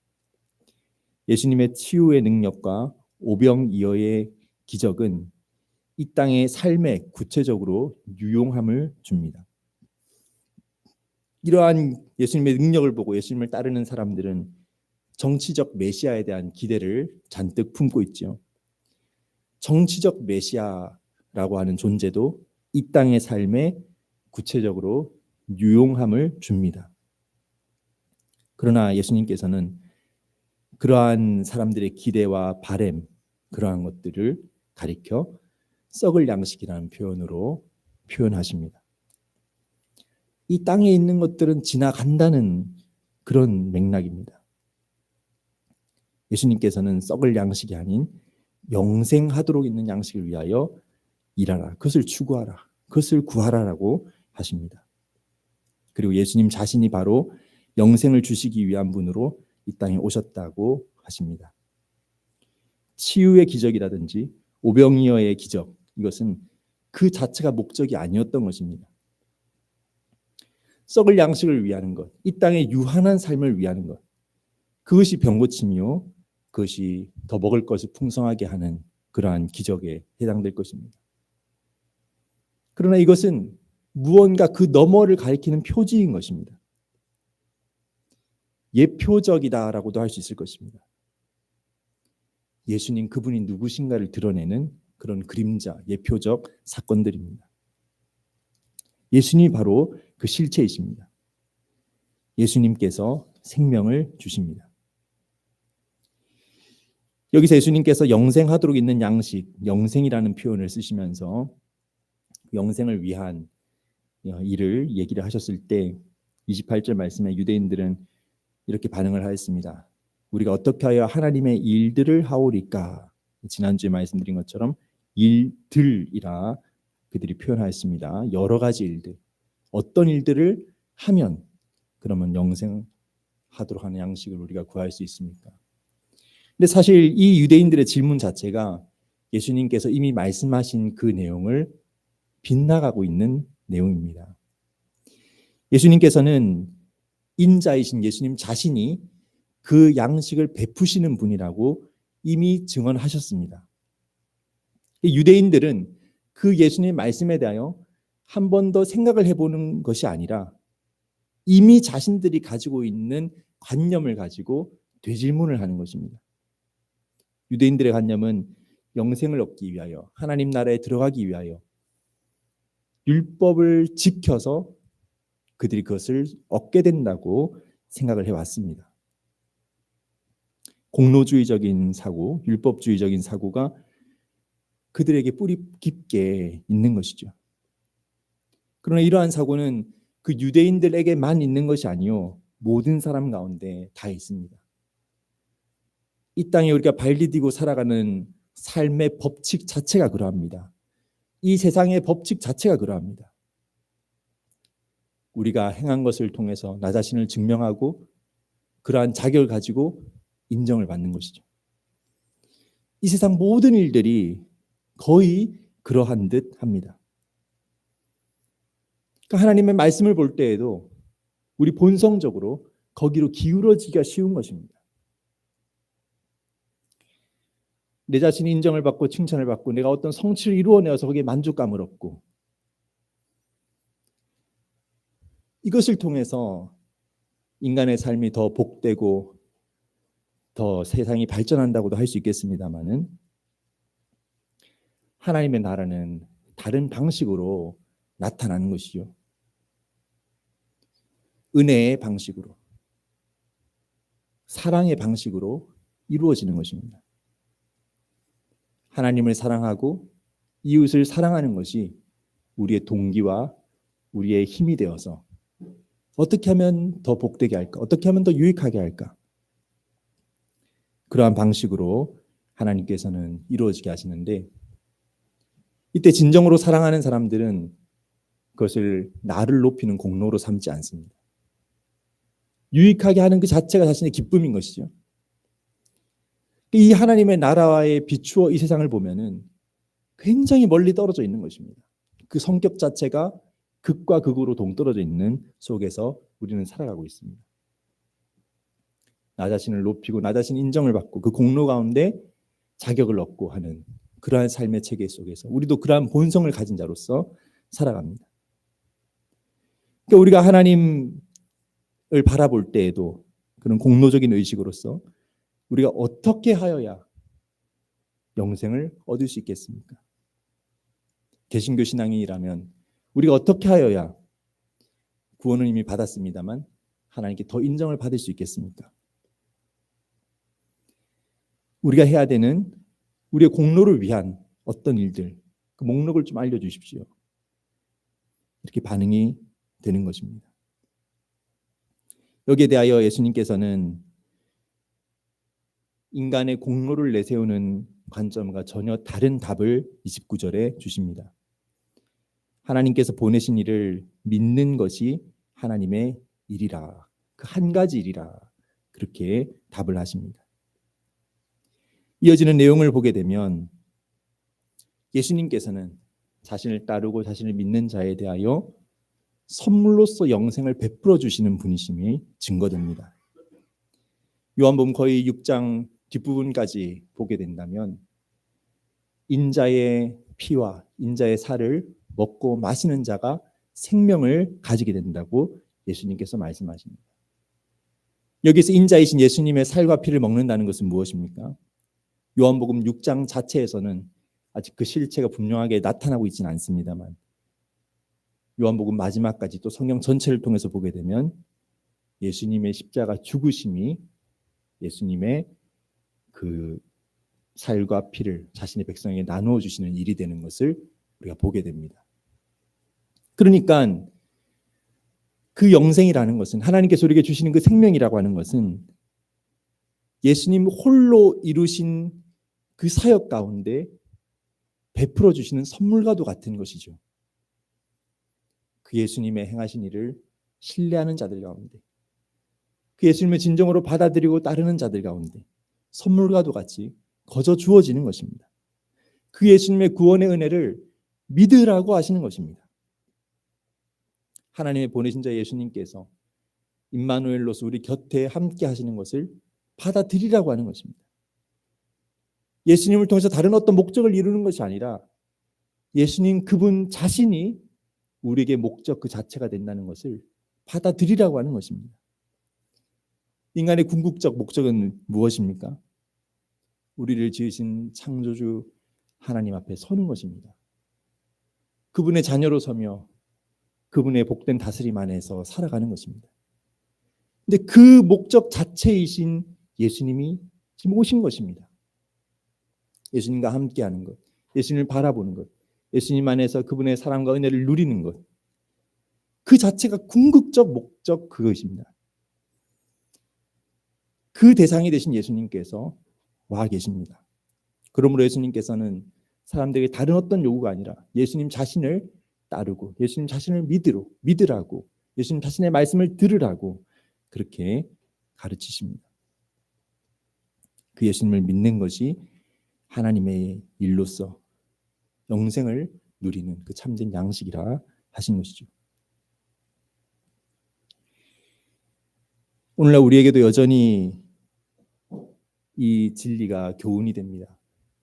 예수님의 치유의 능력과 오병이어의 기적은 이 땅의 삶에 구체적으로 유용함을 줍니다. 이러한 예수님의 능력을 보고 예수님을 따르는 사람들은 정치적 메시아에 대한 기대를 잔뜩 품고 있죠. 정치적 메시아라고 하는 존재도 이 땅의 삶에 구체적으로 유용함을 줍니다. 그러나 예수님께서는 그러한 사람들의 기대와 바램, 그러한 것들을 가리켜 썩을 양식이라는 표현으로 표현하십니다. 이 땅에 있는 것들은 지나간다는 그런 맥락입니다. 예수님께서는 썩을 양식이 아닌 영생하도록 있는 양식을 위하여 일하라, 그것을 추구하라, 그것을 구하라라고 하십니다. 그리고 예수님 자신이 바로 영생을 주시기 위한 분으로 이 땅에 오셨다고 하십니다. 치유의 기적이라든지 오병이어의 기적, 이것은 그 자체가 목적이 아니었던 것입니다. 썩을 양식을 위하는 것, 이 땅의 유한한 삶을 위하는 것, 그것이 병고침이요, 그것이 더 먹을 것을 풍성하게 하는 그러한 기적에 해당될 것입니다. 그러나 이것은 무언가 그 너머를 가리키는 표지인 것입니다. 예표적이다라고도 할 수 있을 것입니다. 예수님 그분이 누구신가를 드러내는 그런 그림자, 예표적 사건들입니다. 예수님이 바로 그 실체이십니다. 예수님께서 생명을 주십니다. 여기서 예수님께서 영생하도록 있는 양식, 영생이라는 표현을 쓰시면서 영생을 위한 일을 얘기를 하셨을 때 28절 말씀에 유대인들은 이렇게 반응을 하였습니다. 우리가 어떻게 하여 하나님의 일들을 하오리까? 지난주에 말씀드린 것처럼 일들이라 그들이 표현하였습니다. 여러 가지 일들. 어떤 일들을 하면 그러면 영생하도록 하는 양식을 우리가 구할 수 있습니까? 근데 사실 이 유대인들의 질문 자체가 예수님께서 이미 말씀하신 그 내용을 빗나가고 있는 내용입니다. 예수님께서는 인자이신 예수님 자신이 그 양식을 베푸시는 분이라고 이미 증언하셨습니다. 유대인들은 그 예수님의 말씀에 대하여 한 번 더 생각을 해보는 것이 아니라 이미 자신들이 가지고 있는 관념을 가지고 되질문을 하는 것입니다. 유대인들의 관념은 영생을 얻기 위하여, 하나님 나라에 들어가기 위하여 율법을 지켜서 그들이 그것을 얻게 된다고 생각을 해왔습니다. 공로주의적인 사고, 율법주의적인 사고가 그들에게 뿌리 깊게 있는 것이죠. 그러나 이러한 사고는 그 유대인들에게만 있는 것이 아니요, 모든 사람 가운데 다 있습니다. 이 땅에 우리가 발 디디고 살아가는 삶의 법칙 자체가 그러합니다. 이 세상의 법칙 자체가 그러합니다. 우리가 행한 것을 통해서 나 자신을 증명하고 그러한 자격을 가지고 인정을 받는 것이죠. 이 세상 모든 일들이 거의 그러한 듯 합니다. 그러니까 하나님의 말씀을 볼 때에도 우리 본성적으로 거기로 기울어지기가 쉬운 것입니다. 내 자신이 인정을 받고 칭찬을 받고 내가 어떤 성취를 이루어내어서 거기에 만족감을 얻고 이것을 통해서 인간의 삶이 더 복되고 더 세상이 발전한다고도 할 수 있겠습니다마는 하나님의 나라는 다른 방식으로 나타나는 것이죠. 은혜의 방식으로, 사랑의 방식으로 이루어지는 것입니다. 하나님을 사랑하고 이웃을 사랑하는 것이 우리의 동기와 우리의 힘이 되어서 어떻게 하면 더 복되게 할까? 어떻게 하면 더 유익하게 할까? 그러한 방식으로 하나님께서는 이루어지게 하시는데 이때 진정으로 사랑하는 사람들은 그것을 나를 높이는 공로로 삼지 않습니다. 유익하게 하는 그 자체가 자신의 기쁨인 것이죠. 이 하나님의 나라와의 비추어 이 세상을 보면은 굉장히 멀리 떨어져 있는 것입니다. 그 성격 자체가 극과 극으로 동떨어져 있는 속에서 우리는 살아가고 있습니다. 나 자신을 높이고 나 자신 인정을 받고 그 공로 가운데 자격을 얻고 하는 그러한 삶의 체계 속에서 우리도 그러한 본성을 가진 자로서 살아갑니다. 그러니까 우리가 하나님을 바라볼 때에도 그런 공로적인 의식으로서 우리가 어떻게 하여야 영생을 얻을 수 있겠습니까? 개신교 신앙인이라면 우리가 어떻게 하여야 구원은 이미 받았습니다만 하나님께 더 인정을 받을 수 있겠습니까? 우리가 해야 되는 우리의 공로를 위한 어떤 일들, 그 목록을 좀 알려주십시오. 이렇게 반응이 되는 것입니다. 여기에 대하여 예수님께서는 인간의 공로를 내세우는 관점과 전혀 다른 답을 29절에 주십니다. 하나님께서 보내신 일을 믿는 것이 하나님의 일이라. 그 한 가지 일이라. 그렇게 답을 하십니다. 이어지는 내용을 보게 되면 예수님께서는 자신을 따르고 자신을 믿는 자에 대하여 선물로서 영생을 베풀어 주시는 분이심이 증거됩니다. 요한복음 거의 6장 뒷부분까지 보게 된다면 인자의 피와 인자의 살을 먹고 마시는 자가 생명을 가지게 된다고 예수님께서 말씀하십니다. 여기서 인자이신 예수님의 살과 피를 먹는다는 것은 무엇입니까? 요한복음 6장 자체에서는 아직 그 실체가 분명하게 나타나고 있지는 않습니다만 요한복음 마지막까지 또 성경 전체를 통해서 보게 되면 예수님의 십자가 죽으심이 예수님의 그 살과 피를 자신의 백성에게 나누어 주시는 일이 되는 것을 우리가 보게 됩니다. 그러니까 그 영생이라는 것은 하나님께서 우리에게 주시는 그 생명이라고 하는 것은 예수님 홀로 이루신 그 사역 가운데 베풀어 주시는 선물과도 같은 것이죠. 그 예수님의 행하신 일을 신뢰하는 자들 가운데 그 예수님을 진정으로 받아들이고 따르는 자들 가운데 선물과도 같이 거저 주어지는 것입니다. 그 예수님의 구원의 은혜를 믿으라고 하시는 것입니다. 하나님의 보내신 자 예수님께서 임마누엘로서 우리 곁에 함께 하시는 것을 받아들이라고 하는 것입니다. 예수님을 통해서 다른 어떤 목적을 이루는 것이 아니라 예수님 그분 자신이 우리에게 목적 그 자체가 된다는 것을 받아들이라고 하는 것입니다. 인간의 궁극적 목적은 무엇입니까? 우리를 지으신 창조주 하나님 앞에 서는 것입니다. 그분의 자녀로 서며 그분의 복된 다스림 안에서 살아가는 것입니다. 근데 그 목적 자체이신 예수님이 지금 오신 것입니다. 예수님과 함께하는 것, 예수님을 바라보는 것, 예수님 안에서 그분의 사랑과 은혜를 누리는 것, 그 자체가 궁극적 목적 그것입니다. 그 대상이 되신 예수님께서 와 계십니다. 그러므로 예수님께서는 사람들에게 다른 어떤 요구가 아니라 예수님 자신을 따르고 예수님 자신을 믿으라고 예수님 자신의 말씀을 들으라고 그렇게 가르치십니다. 그 예수님을 믿는 것이 하나님의 일로서 영생을 누리는 그 참된 양식이라 하신 것이죠. 오늘날 우리에게도 여전히 이 진리가 교훈이 됩니다.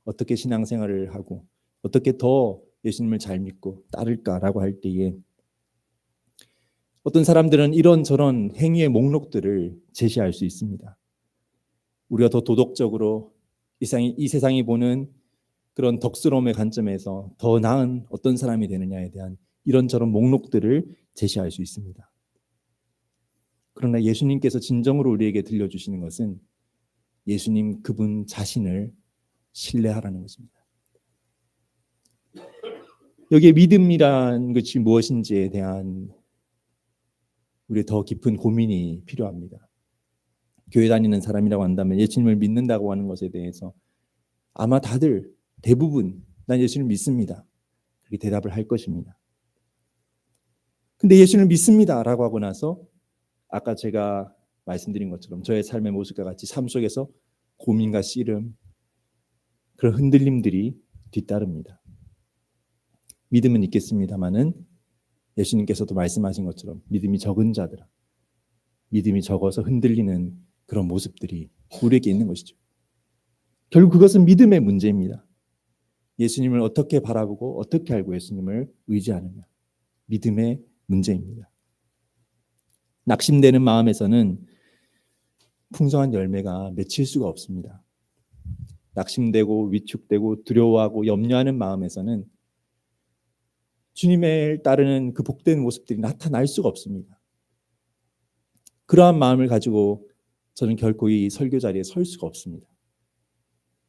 어떻게 신앙생활을 하고 어떻게 더 예수님을 잘 믿고 따를까라고 할 때에 어떤 사람들은 이런저런 행위의 목록들을 제시할 수 있습니다. 우리가 더 도덕적으로 이 세상이 보는 그런 덕스러움의 관점에서 더 나은 어떤 사람이 되느냐에 대한 이런저런 목록들을 제시할 수 있습니다. 그러나 예수님께서 진정으로 우리에게 들려주시는 것은 예수님 그분 자신을 신뢰하라는 것입니다. 여기에 믿음이란 것이 무엇인지에 대한 우리 더 깊은 고민이 필요합니다. 교회 다니는 사람이라고 한다면 예수님을 믿는다고 하는 것에 대해서 아마 다들 대부분 난 예수님을 믿습니다. 그렇게 대답을 할 것입니다. 근데 예수님을 믿습니다라고 하고 나서 아까 제가 말씀드린 것처럼 저의 삶의 모습과 같이 삶 속에서 고민과 씨름, 그런 흔들림들이 뒤따릅니다. 믿음은 있겠습니다마는 예수님께서도 말씀하신 것처럼 믿음이 적은 자들아, 믿음이 적어서 흔들리는 그런 모습들이 우리에게 있는 것이죠. 결국 그것은 믿음의 문제입니다. 예수님을 어떻게 바라보고 어떻게 알고 예수님을 의지하느냐, 믿음의 문제입니다. 낙심되는 마음에서는 풍성한 열매가 맺힐 수가 없습니다. 낙심되고 위축되고 두려워하고 염려하는 마음에서는 주님을 따르는 그 복된 모습들이 나타날 수가 없습니다. 그러한 마음을 가지고 저는 결코 이 설교 자리에 설 수가 없습니다.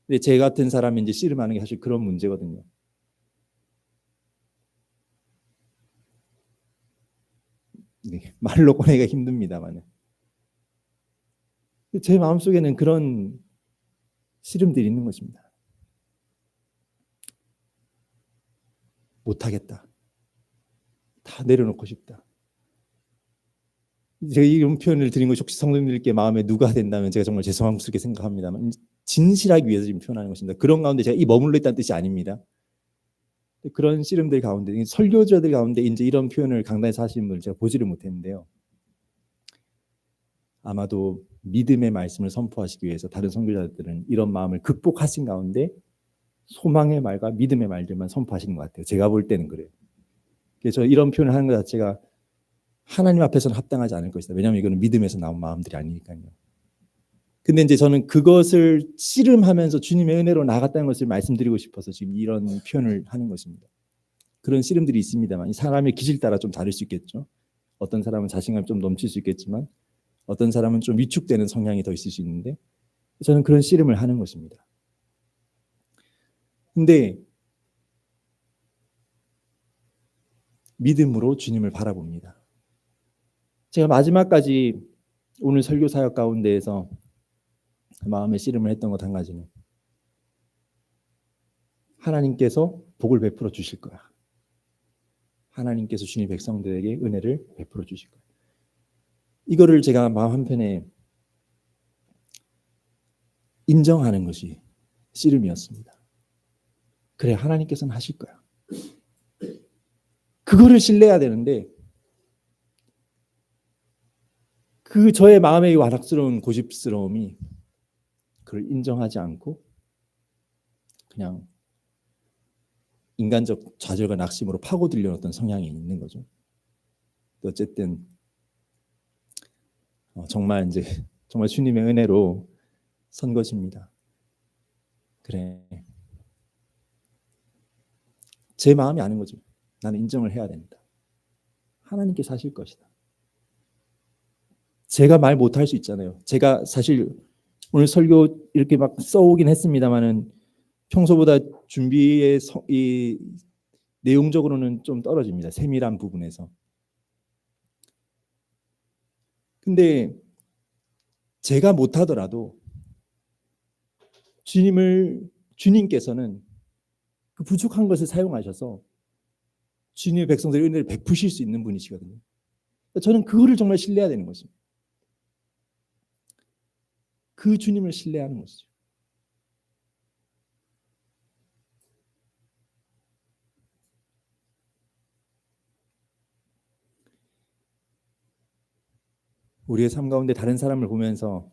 근데 제 같은 사람이 이제 씨름하는 게 사실 그런 문제거든요. 네, 말로 꺼내기가 힘듭니다만 제 마음속에는 그런 씨름들이 있는 것입니다. 못하겠다. 다 내려놓고 싶다. 제가 이런 표현을 드린 것이 혹시 성도님들께 마음에 누가 된다면 제가 정말 죄송스럽게 생각합니다만 진실하기 위해서 지금 표현하는 것입니다. 그런 가운데 제가 이 머물러 있다는 뜻이 아닙니다. 그런 씨름들 가운데 설교자들 가운데 이제 이런 표현을 강단에서 하시는 분을 제가 보지를 못했는데요. 아마도 믿음의 말씀을 선포하시기 위해서 다른 선교자들은 이런 마음을 극복하신 가운데 소망의 말과 믿음의 말들만 선포하시는 것 같아요. 제가 볼 때는 그래요. 그래서 이런 표현을 하는 것 자체가 하나님 앞에서는 합당하지 않을 것이다. 왜냐하면 이거는 믿음에서 나온 마음들이 아니니까요. 근데 이제 저는 그것을 씨름하면서 주님의 은혜로 나갔다는 것을 말씀드리고 싶어서 지금 이런 표현을 하는 것입니다. 그런 씨름들이 있습니다만 이 사람의 기질 따라 좀 다를 수 있겠죠. 어떤 사람은 자신감이 좀 넘칠 수 있겠지만 어떤 사람은 좀 위축되는 성향이 더 있을 수 있는데 저는 그런 씨름을 하는 것입니다. 근데 믿음으로 주님을 바라봅니다. 제가 마지막까지 오늘 설교 사역 가운데에서 마음의 씨름을 했던 것 한 가지는 하나님께서 복을 베풀어 주실 거야. 하나님께서 주님 백성들에게 은혜를 베풀어 주실 거야. 이거를 제가 마음 한편에 인정하는 것이 씨름이었습니다. 그래, 하나님께서는 하실 거야. 그거를 신뢰해야 되는데 그 저의 마음의 완악스러운 고집스러움이 그걸 인정하지 않고 그냥 인간적 좌절과 낙심으로 파고들려는 어떤 성향이 있는 거죠. 어쨌든 정말 주님의 은혜로 선 것입니다. 그래, 제 마음이 아는 거죠. 나는 인정을 해야 된다. 하나님께서 하실 것이다. 제가 말 못할 수 있잖아요. 제가 사실 오늘 설교 이렇게 막 써오긴 했습니다만은 평소보다 준비의 이 내용적으로는 좀 떨어집니다. 세밀한 부분에서. 근데 제가 못하더라도 주님께서는 그 부족한 것을 사용하셔서 주님의 백성들의 은혜를 베푸실 수 있는 분이시거든요. 저는 그거를 정말 신뢰해야 되는 것입니다. 그 주님을 신뢰하는 것이죠. 우리의 삶 가운데 다른 사람을 보면서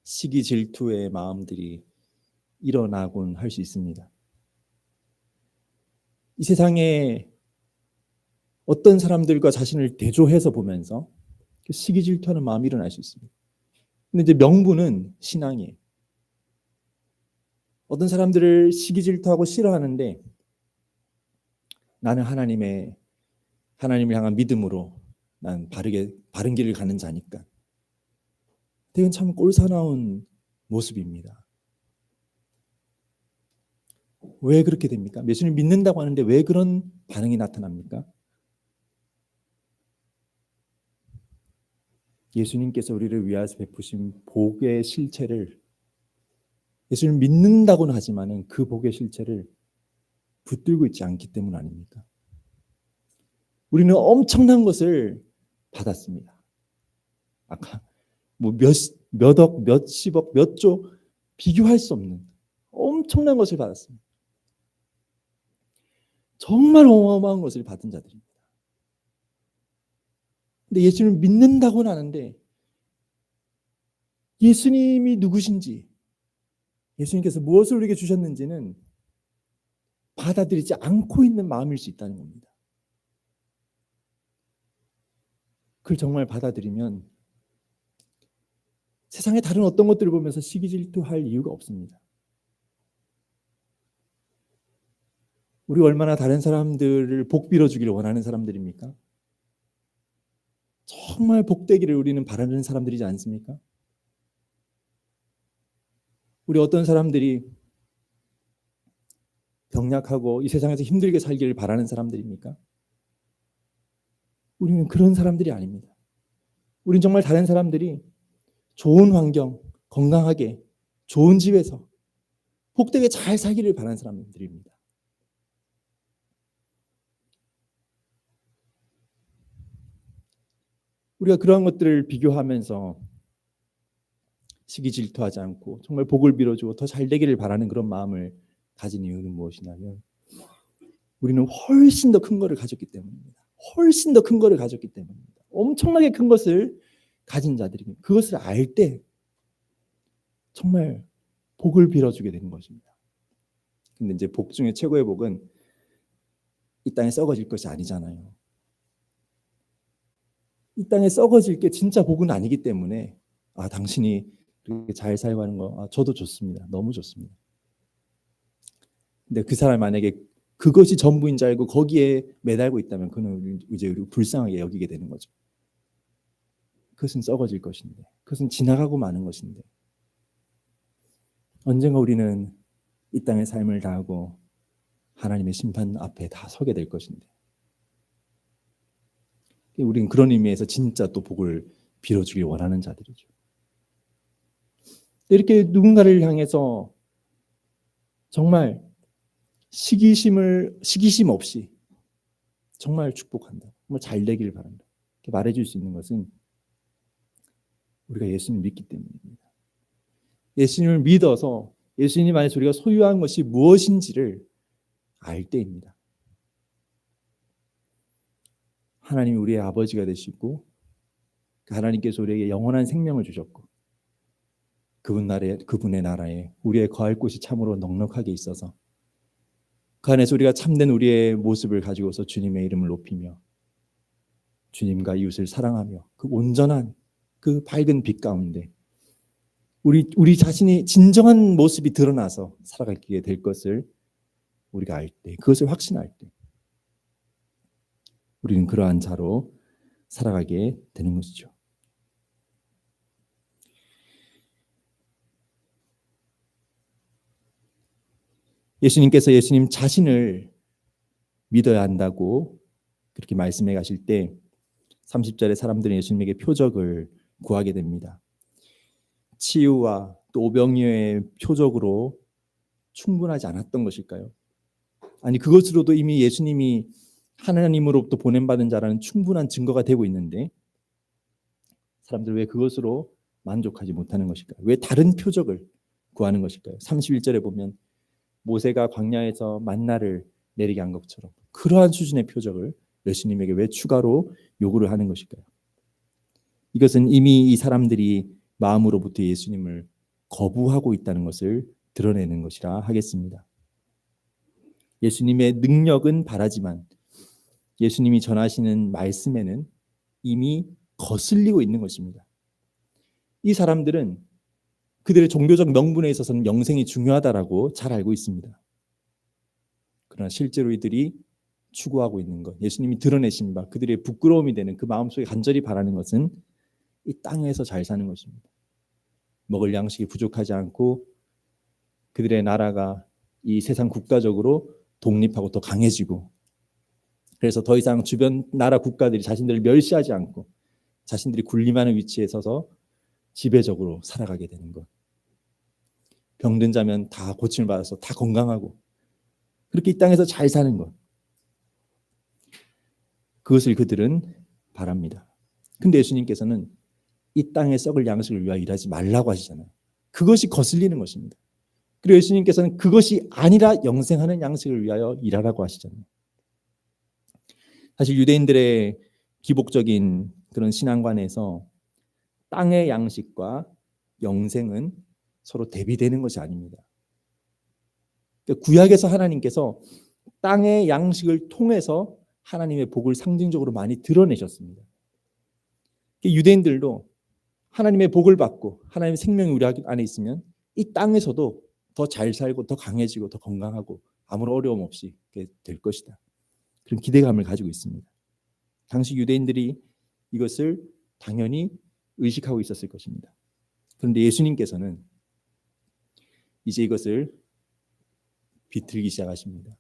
시기 질투의 마음들이 일어나곤 할 수 있습니다. 이 세상에 어떤 사람들과 자신을 대조해서 보면서 시기 질투하는 마음이 일어날 수 있습니다. 근데 이제 명분은 신앙이에요. 어떤 사람들을 시기 질투하고 싫어하는데 나는 하나님을 향한 믿음으로 난 바른 길을 가는 자니까. 이건 참 꼴사나운 모습입니다. 왜 그렇게 됩니까? 예수님을 믿는다고 하는데 왜 그런 반응이 나타납니까? 예수님께서 우리를 위하여 베푸신 복의 실체를 예수님을 믿는다고는 하지만 그 복의 실체를 붙들고 있지 않기 때문 아닙니까? 우리는 엄청난 것을 받았습니다. 아까 뭐 몇억, 몇십억, 몇 조 비교할 수 없는 엄청난 것을 받았습니다. 정말 어마어마한 것을 받은 자들입니다. 근데 예수님을 믿는다고는 하는데 예수님이 누구신지, 예수님께서 무엇을 우리에게 주셨는지는 받아들이지 않고 있는 마음일 수 있다는 겁니다. 그걸 정말 받아들이면 세상의 다른 어떤 것들을 보면서 시기질투할 이유가 없습니다. 우리 얼마나 다른 사람들을 복 빌어주기를 원하는 사람들입니까? 정말 복되기를 우리는 바라는 사람들이지 않습니까? 우리 어떤 사람들이 병약하고 이 세상에서 힘들게 살기를 바라는 사람들입니까? 우리는 그런 사람들이 아닙니다. 우리는 정말 다른 사람들이 좋은 환경, 건강하게, 좋은 집에서 복되게 잘 살기를 바라는 사람들입니다. 우리가 그러한 것들을 비교하면서 시기 질투하지 않고 정말 복을 빌어주고 더 잘 되기를 바라는 그런 마음을 가진 이유는 무엇이냐면 우리는 훨씬 더 큰 것을 가졌기 때문입니다. 훨씬 더 큰 것을 가졌기 때문입니다. 엄청나게 큰 것을 가진 자들입니다. 그것을 알 때 정말 복을 빌어주게 되는 것입니다. 근데 이제 복 중에 최고의 복은 이 땅에 썩어질 것이 아니잖아요. 이 땅에 썩어질 게 진짜 복은 아니기 때문에 당신이 이렇게 잘 살고 하는 거 저도 좋습니다. 너무 좋습니다. 근데 그 사람 만약에 그것이 전부인 줄 알고 거기에 매달고 있다면 그는 이제 우리 불쌍하게 여기게 되는 거죠. 그것은 썩어질 것인데, 그것은 지나가고 마는 것인데 언젠가 우리는 이 땅의 삶을 다하고 하나님의 심판 앞에 다 서게 될 것인데 우리는 그런 의미에서 진짜 또 복을 빌어주길 원하는 자들이죠. 이렇게 누군가를 향해서 정말 시기심 없이 정말 축복한다, 정말 잘 되기를 바란다 이렇게 말해줄 수 있는 것은 우리가 예수님을 믿기 때문입니다. 예수님을 믿어서 예수님 안에서 우리가 소유한 것이 무엇인지를 알 때입니다. 하나님이 우리의 아버지가 되시고 하나님께서 우리에게 영원한 생명을 주셨고 그분의 나라에 우리의 거할 곳이 참으로 넉넉하게 있어서 그 안에서 우리가 참된 우리의 모습을 가지고서 주님의 이름을 높이며 주님과 이웃을 사랑하며 그 온전한 그 밝은 빛 가운데 우리 자신이 진정한 모습이 드러나서 살아가게 될 것을 우리가 알 때, 그것을 확신할 때 우리는 그러한 자로 살아가게 되는 것이죠. 예수님께서 예수님 자신을 믿어야 한다고 그렇게 말씀해 가실 때 30절에 사람들은 예수님에게 표적을 구하게 됩니다. 치유와 또 오병이어의 표적으로 충분하지 않았던 것일까요? 아니 그것으로도 이미 예수님이 하나님으로부터 보냄받은 자라는 충분한 증거가 되고 있는데 사람들 왜 그것으로 만족하지 못하는 것일까요? 왜 다른 표적을 구하는 것일까요? 31절에 보면 모세가 광야에서 만나를 내리게 한 것처럼 그러한 수준의 표적을 예수님에게 왜 추가로 요구를 하는 것일까요? 이것은 이미 이 사람들이 마음으로부터 예수님을 거부하고 있다는 것을 드러내는 것이라 하겠습니다. 예수님의 능력은 바라지만 예수님이 전하시는 말씀에는 이미 거슬리고 있는 것입니다. 이 사람들은 그들의 종교적 명분에 있어서는 영생이 중요하다라고 잘 알고 있습니다. 그러나 실제로 이들이 추구하고 있는 것, 예수님이 드러내신 바 그들의 부끄러움이 되는 그 마음속에 간절히 바라는 것은 이 땅에서 잘 사는 것입니다. 먹을 양식이 부족하지 않고 그들의 나라가 이 세상 국가적으로 독립하고 더 강해지고, 그래서 더 이상 주변 나라 국가들이 자신들을 멸시하지 않고 자신들이 군림하는 위치에 서서 지배적으로 살아가게 되는 것. 병든 자면 다 고침을 받아서 다 건강하고 그렇게 이 땅에서 잘 사는 것. 그것을 그들은 바랍니다. 근데 예수님께서는 이 땅에 썩을 양식을 위하여 일하지 말라고 하시잖아요. 그것이 거슬리는 것입니다. 그리고 예수님께서는 그것이 아니라 영생하는 양식을 위하여 일하라고 하시잖아요. 사실 유대인들의 기복적인 그런 신앙관에서 땅의 양식과 영생은 서로 대비되는 것이 아닙니다. 그러니까 구약에서 하나님께서 땅의 양식을 통해서 하나님의 복을 상징적으로 많이 드러내셨습니다. 유대인들도 하나님의 복을 받고 하나님의 생명이 우리 안에 있으면 이 땅에서도 더 잘 살고 더 강해지고 더 건강하고 아무런 어려움 없이 될 것이다. 그런 기대감을 가지고 있습니다. 당시 유대인들이 이것을 당연히 의식하고 있었을 것입니다. 그런데 예수님께서는 이제 이것을 비틀기 시작하십니다.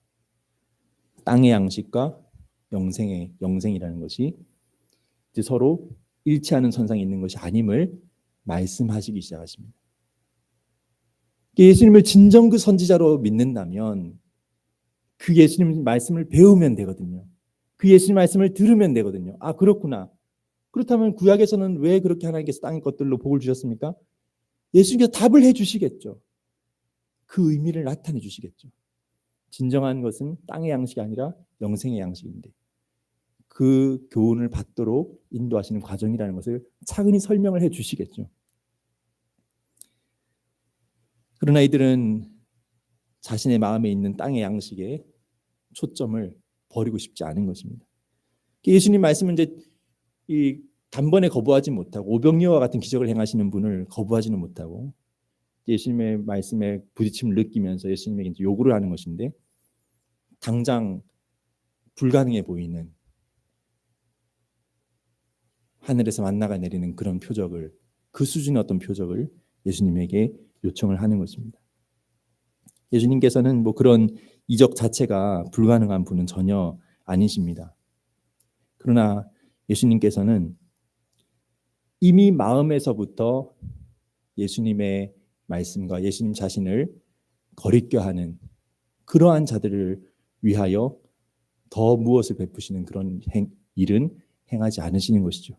땅의 양식과 영생이라는 것이 이제 서로 일치하는 선상에 있는 것이 아님을 말씀하시기 시작하십니다. 예수님을 진정 그 선지자로 믿는다면 그 예수님 말씀을 배우면 되거든요. 그 예수님 말씀을 들으면 되거든요. 아, 그렇구나. 그렇다면 구약에서는 왜 그렇게 하나님께서 땅의 것들로 복을 주셨습니까? 예수님께서 답을 해 주시겠죠. 그 의미를 나타내 주시겠죠. 진정한 것은 땅의 양식이 아니라 영생의 양식인데 그 교훈을 받도록 인도하시는 과정이라는 것을 차근히 설명을 해 주시겠죠. 그러나 이들은 자신의 마음에 있는 땅의 양식에 초점을 버리고 싶지 않은 것입니다. 예수님 말씀은 이제 이 단번에 거부하지 못하고 오병이어와 같은 기적을 행하시는 분을 거부하지는 못하고 예수님의 말씀에 부딪힘을 느끼면서 예수님에게 이제 요구를 하는 것인데, 당장 불가능해 보이는 하늘에서 만나가 내리는 그런 표적을, 그 수준의 어떤 표적을 예수님에게 요청을 하는 것입니다. 예수님께서는 뭐 그런 이적 자체가 불가능한 분은 전혀 아니십니다. 그러나 예수님께서는 이미 마음에서부터 예수님의 말씀과 예수님 자신을 거리껴 하는 그러한 자들을 위하여 더 무엇을 베푸시는 그런 일은 행하지 않으시는 것이죠.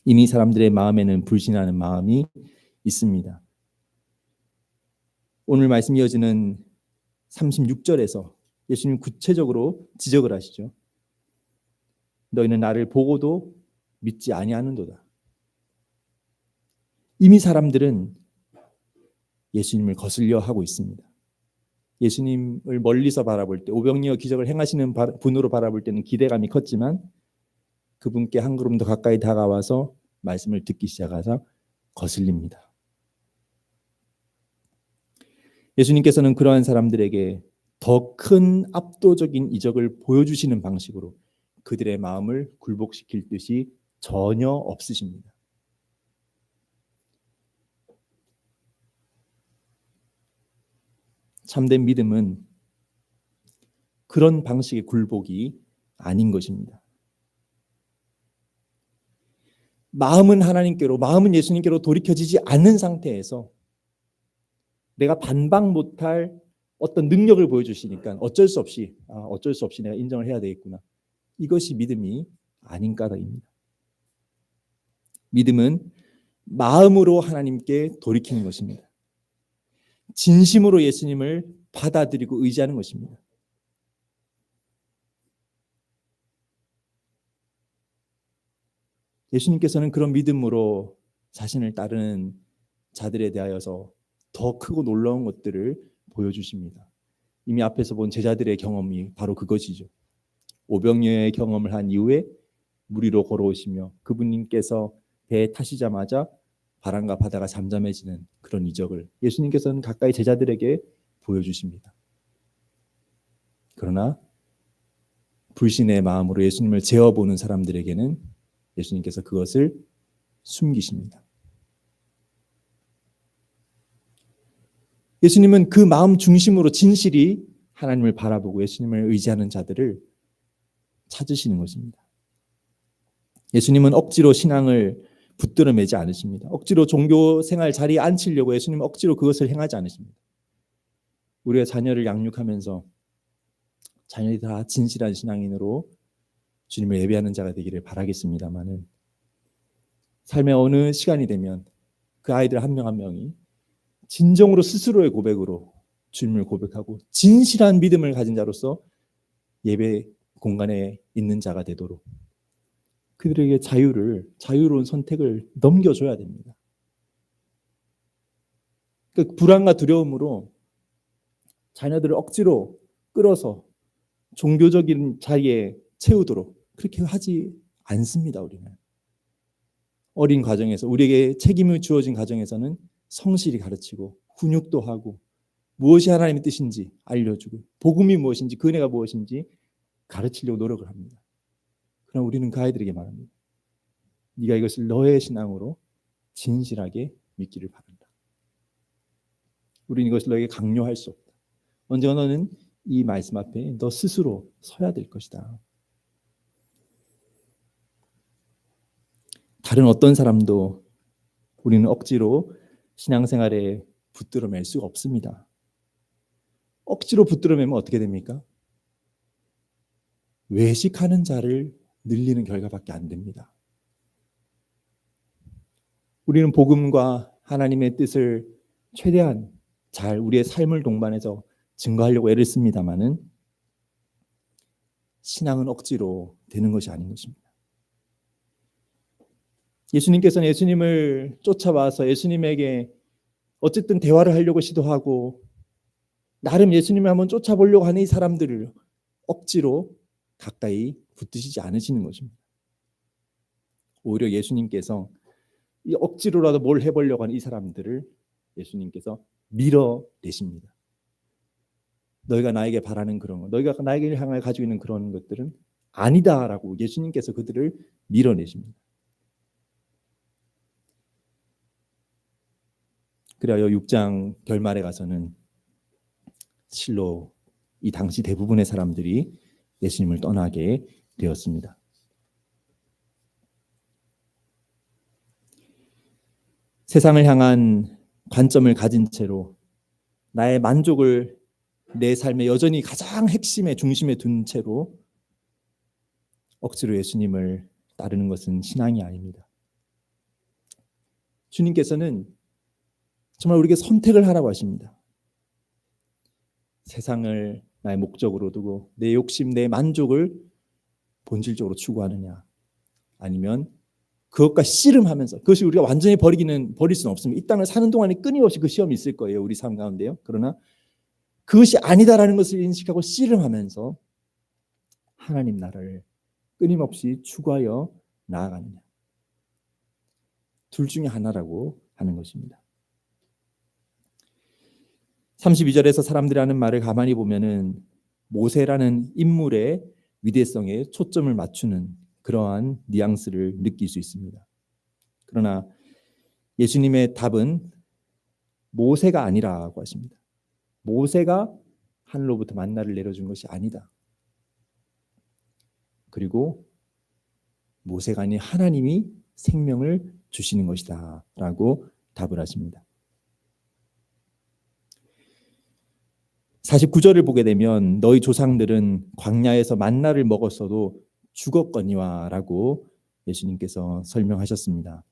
이미 사람들의 마음에는 불신하는 마음이 있습니다. 오늘 말씀 이어지는 36절에서 예수님 구체적으로 지적을 하시죠. 너희는 나를 보고도 믿지 아니하는도다. 이미 사람들은 예수님을 거슬려 하고 있습니다. 예수님을 멀리서 바라볼 때, 오병이어 기적을 행하시는 분으로 바라볼 때는 기대감이 컸지만 그분께 한 걸음 더 가까이 다가와서 말씀을 듣기 시작하자 거슬립니다. 예수님께서는 그러한 사람들에게 더 큰 압도적인 이적을 보여주시는 방식으로 그들의 마음을 굴복시킬 뜻이 전혀 없으십니다. 참된 믿음은 그런 방식의 굴복이 아닌 것입니다. 마음은 하나님께로, 마음은 예수님께로 돌이켜지지 않는 상태에서 내가 반박 못할 어떤 능력을 보여주시니까 어쩔 수 없이 내가 인정을 해야 되겠구나. 이것이 믿음이 아닌 까닭입니다. 믿음은 마음으로 하나님께 돌이키는 것입니다. 진심으로 예수님을 받아들이고 의지하는 것입니다. 예수님께서는 그런 믿음으로 자신을 따르는 자들에 대하여서 더 크고 놀라운 것들을 보여주십니다. 이미 앞에서 본 제자들의 경험이 바로 그것이죠. 오병이어의 경험을 한 이후에 물 위로 걸어오시며 그분님께서 배에 타시자마자 바람과 바다가 잠잠해지는 그런 이적을 예수님께서는 가까이 제자들에게 보여주십니다. 그러나 불신의 마음으로 예수님을 재어보는 사람들에게는 예수님께서 그것을 숨기십니다. 예수님은 그 마음 중심으로 진실이 하나님을 바라보고 예수님을 의지하는 자들을 찾으시는 것입니다. 예수님은 억지로 신앙을 붙들어 매지 않으십니다. 억지로 종교 생활 자리에 앉히려고 예수님은 억지로 그것을 행하지 않으십니다. 우리가 자녀를 양육하면서 자녀들이 다 진실한 신앙인으로 주님을 예배하는 자가 되기를 바라겠습니다마는 삶의 어느 시간이 되면 그 아이들 한 명 한 명이 진정으로 스스로의 고백으로 주님을 고백하고 진실한 믿음을 가진 자로서 예배 공간에 있는 자가 되도록 그들에게 자유로운 선택을 넘겨줘야 됩니다. 그 불안과 두려움으로 자녀들을 억지로 끌어서 종교적인 자리에 채우도록 그렇게 하지 않습니다. 우리는 어린 가정에서 우리에게 책임을 주어진 가정에서는 성실히 가르치고 훈육도 하고 무엇이 하나님의 뜻인지 알려주고 복음이 무엇인지 그 은혜가 무엇인지 가르치려고 노력을 합니다. 그럼 우리는 그 아이들에게 말합니다. 네가 이것을 너의 신앙으로 진실하게 믿기를 바란다. 우리는 이것을 너에게 강요할 수 없다. 언젠가 너는 이 말씀 앞에 너 스스로 서야 될 것이다. 다른 어떤 사람도 우리는 억지로 신앙생활에 붙들어 맬 수가 없습니다. 억지로 붙들어 매면 어떻게 됩니까? 외식하는 자를 늘리는 결과밖에 안 됩니다. 우리는 복음과 하나님의 뜻을 최대한 잘 우리의 삶을 동반해서 증거하려고 애를 씁니다마는 신앙은 억지로 되는 것이 아닌 것입니다. 예수님께서는 예수님을 쫓아와서 예수님에게 어쨌든 대화를 하려고 시도하고 나름 예수님을 한번 쫓아보려고 하는 이 사람들을 억지로 가까이 붙드시지 않으시는 것입니다. 오히려 예수님께서 이 억지로라도 뭘 해보려고 하는 이 사람들을 예수님께서 밀어내십니다. 너희가 나에게 바라는 그런 것, 너희가 나에게 향하여 가지고 있는 그런 것들은 아니다라고 예수님께서 그들을 밀어내십니다. 그래야 6장 결말에 가서는 실로 이 당시 대부분의 사람들이 예수님을 떠나게 되었습니다. 세상을 향한 관점을 가진 채로 나의 만족을 내 삶의 여전히 가장 핵심의 중심에 둔 채로 억지로 예수님을 따르는 것은 신앙이 아닙니다. 주님께서는 정말 우리에게 선택을 하라고 하십니다. 세상을 나의 목적으로 두고 내 욕심, 내 만족을 본질적으로 추구하느냐 아니면 그것과 씨름하면서 그것이 우리가 완전히 버릴 수는 없습니다. 이 땅을 사는 동안에 끊임없이 그 시험이 있을 거예요. 우리 삶 가운데요. 그러나 그것이 아니다라는 것을 인식하고 씨름하면서 하나님 나라를 끊임없이 추구하여 나아가느냐. 둘 중에 하나라고 하는 것입니다. 32절에서 사람들이 하는 말을 가만히 보면은 모세라는 인물의 위대성에 초점을 맞추는 그러한 뉘앙스를 느낄 수 있습니다. 그러나 예수님의 답은 모세가 아니라고 하십니다. 모세가 하늘로부터 만나를 내려준 것이 아니다. 그리고 모세가 아닌 하나님이 생명을 주시는 것이다 라고 답을 하십니다. 49절을 보게 되면 너희 조상들은 광야에서 만나를 먹었어도 죽었거니와 라고 예수님께서 설명하셨습니다.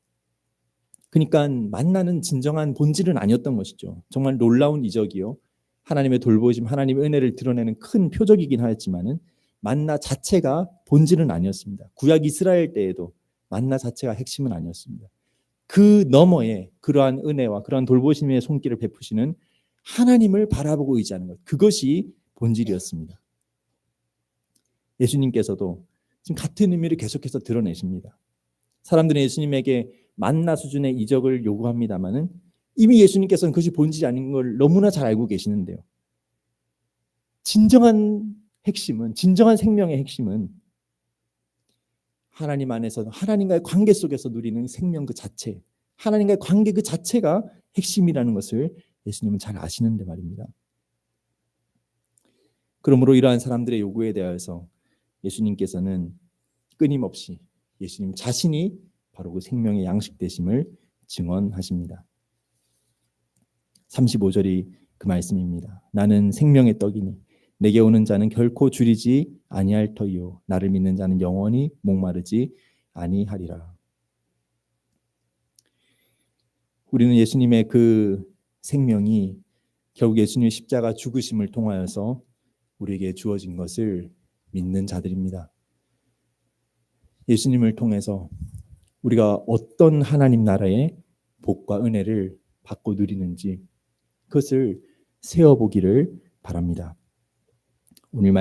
그러니까 만나는 진정한 본질은 아니었던 것이죠. 정말 놀라운 이적이요. 하나님의 돌보심, 하나님의 은혜를 드러내는 큰 표적이긴 하였지만은 만나 자체가 본질은 아니었습니다. 구약 이스라엘 때에도 만나 자체가 핵심은 아니었습니다. 그 너머에 그러한 은혜와 그러한 돌보심의 손길을 베푸시는 하나님을 바라보고 의지하는 것, 그것이 본질이었습니다. 예수님께서도 지금 같은 의미를 계속해서 드러내십니다. 사람들은 예수님에게 만나 수준의 이적을 요구합니다마는 이미 예수님께서는 그것이 본질이 아닌 걸 너무나 잘 알고 계시는데요. 진정한 핵심은, 진정한 생명의 핵심은 하나님 안에서 하나님과의 관계 속에서 누리는 생명 그 자체, 하나님과의 관계 그 자체가 핵심이라는 것을 예수님은 잘 아시는데 말입니다. 그러므로 이러한 사람들의 요구에 대하여서 예수님께서는 끊임없이 예수님 자신이 바로 그 생명의 양식 되심을 증언하십니다. 35절이 그 말씀입니다. 나는 생명의 떡이니 내게 오는 자는 결코 줄이지 아니할 터이요 나를 믿는 자는 영원히 목마르지 아니하리라. 우리는 예수님의 그 생명이 결국 예수님의 십자가 죽으심을 통하여서 우리에게 주어진 것을 믿는 자들입니다. 예수님을 통해서 우리가 어떤 하나님 나라의 복과 은혜를 받고 누리는지 그것을 세어보기를 바랍니다. 오늘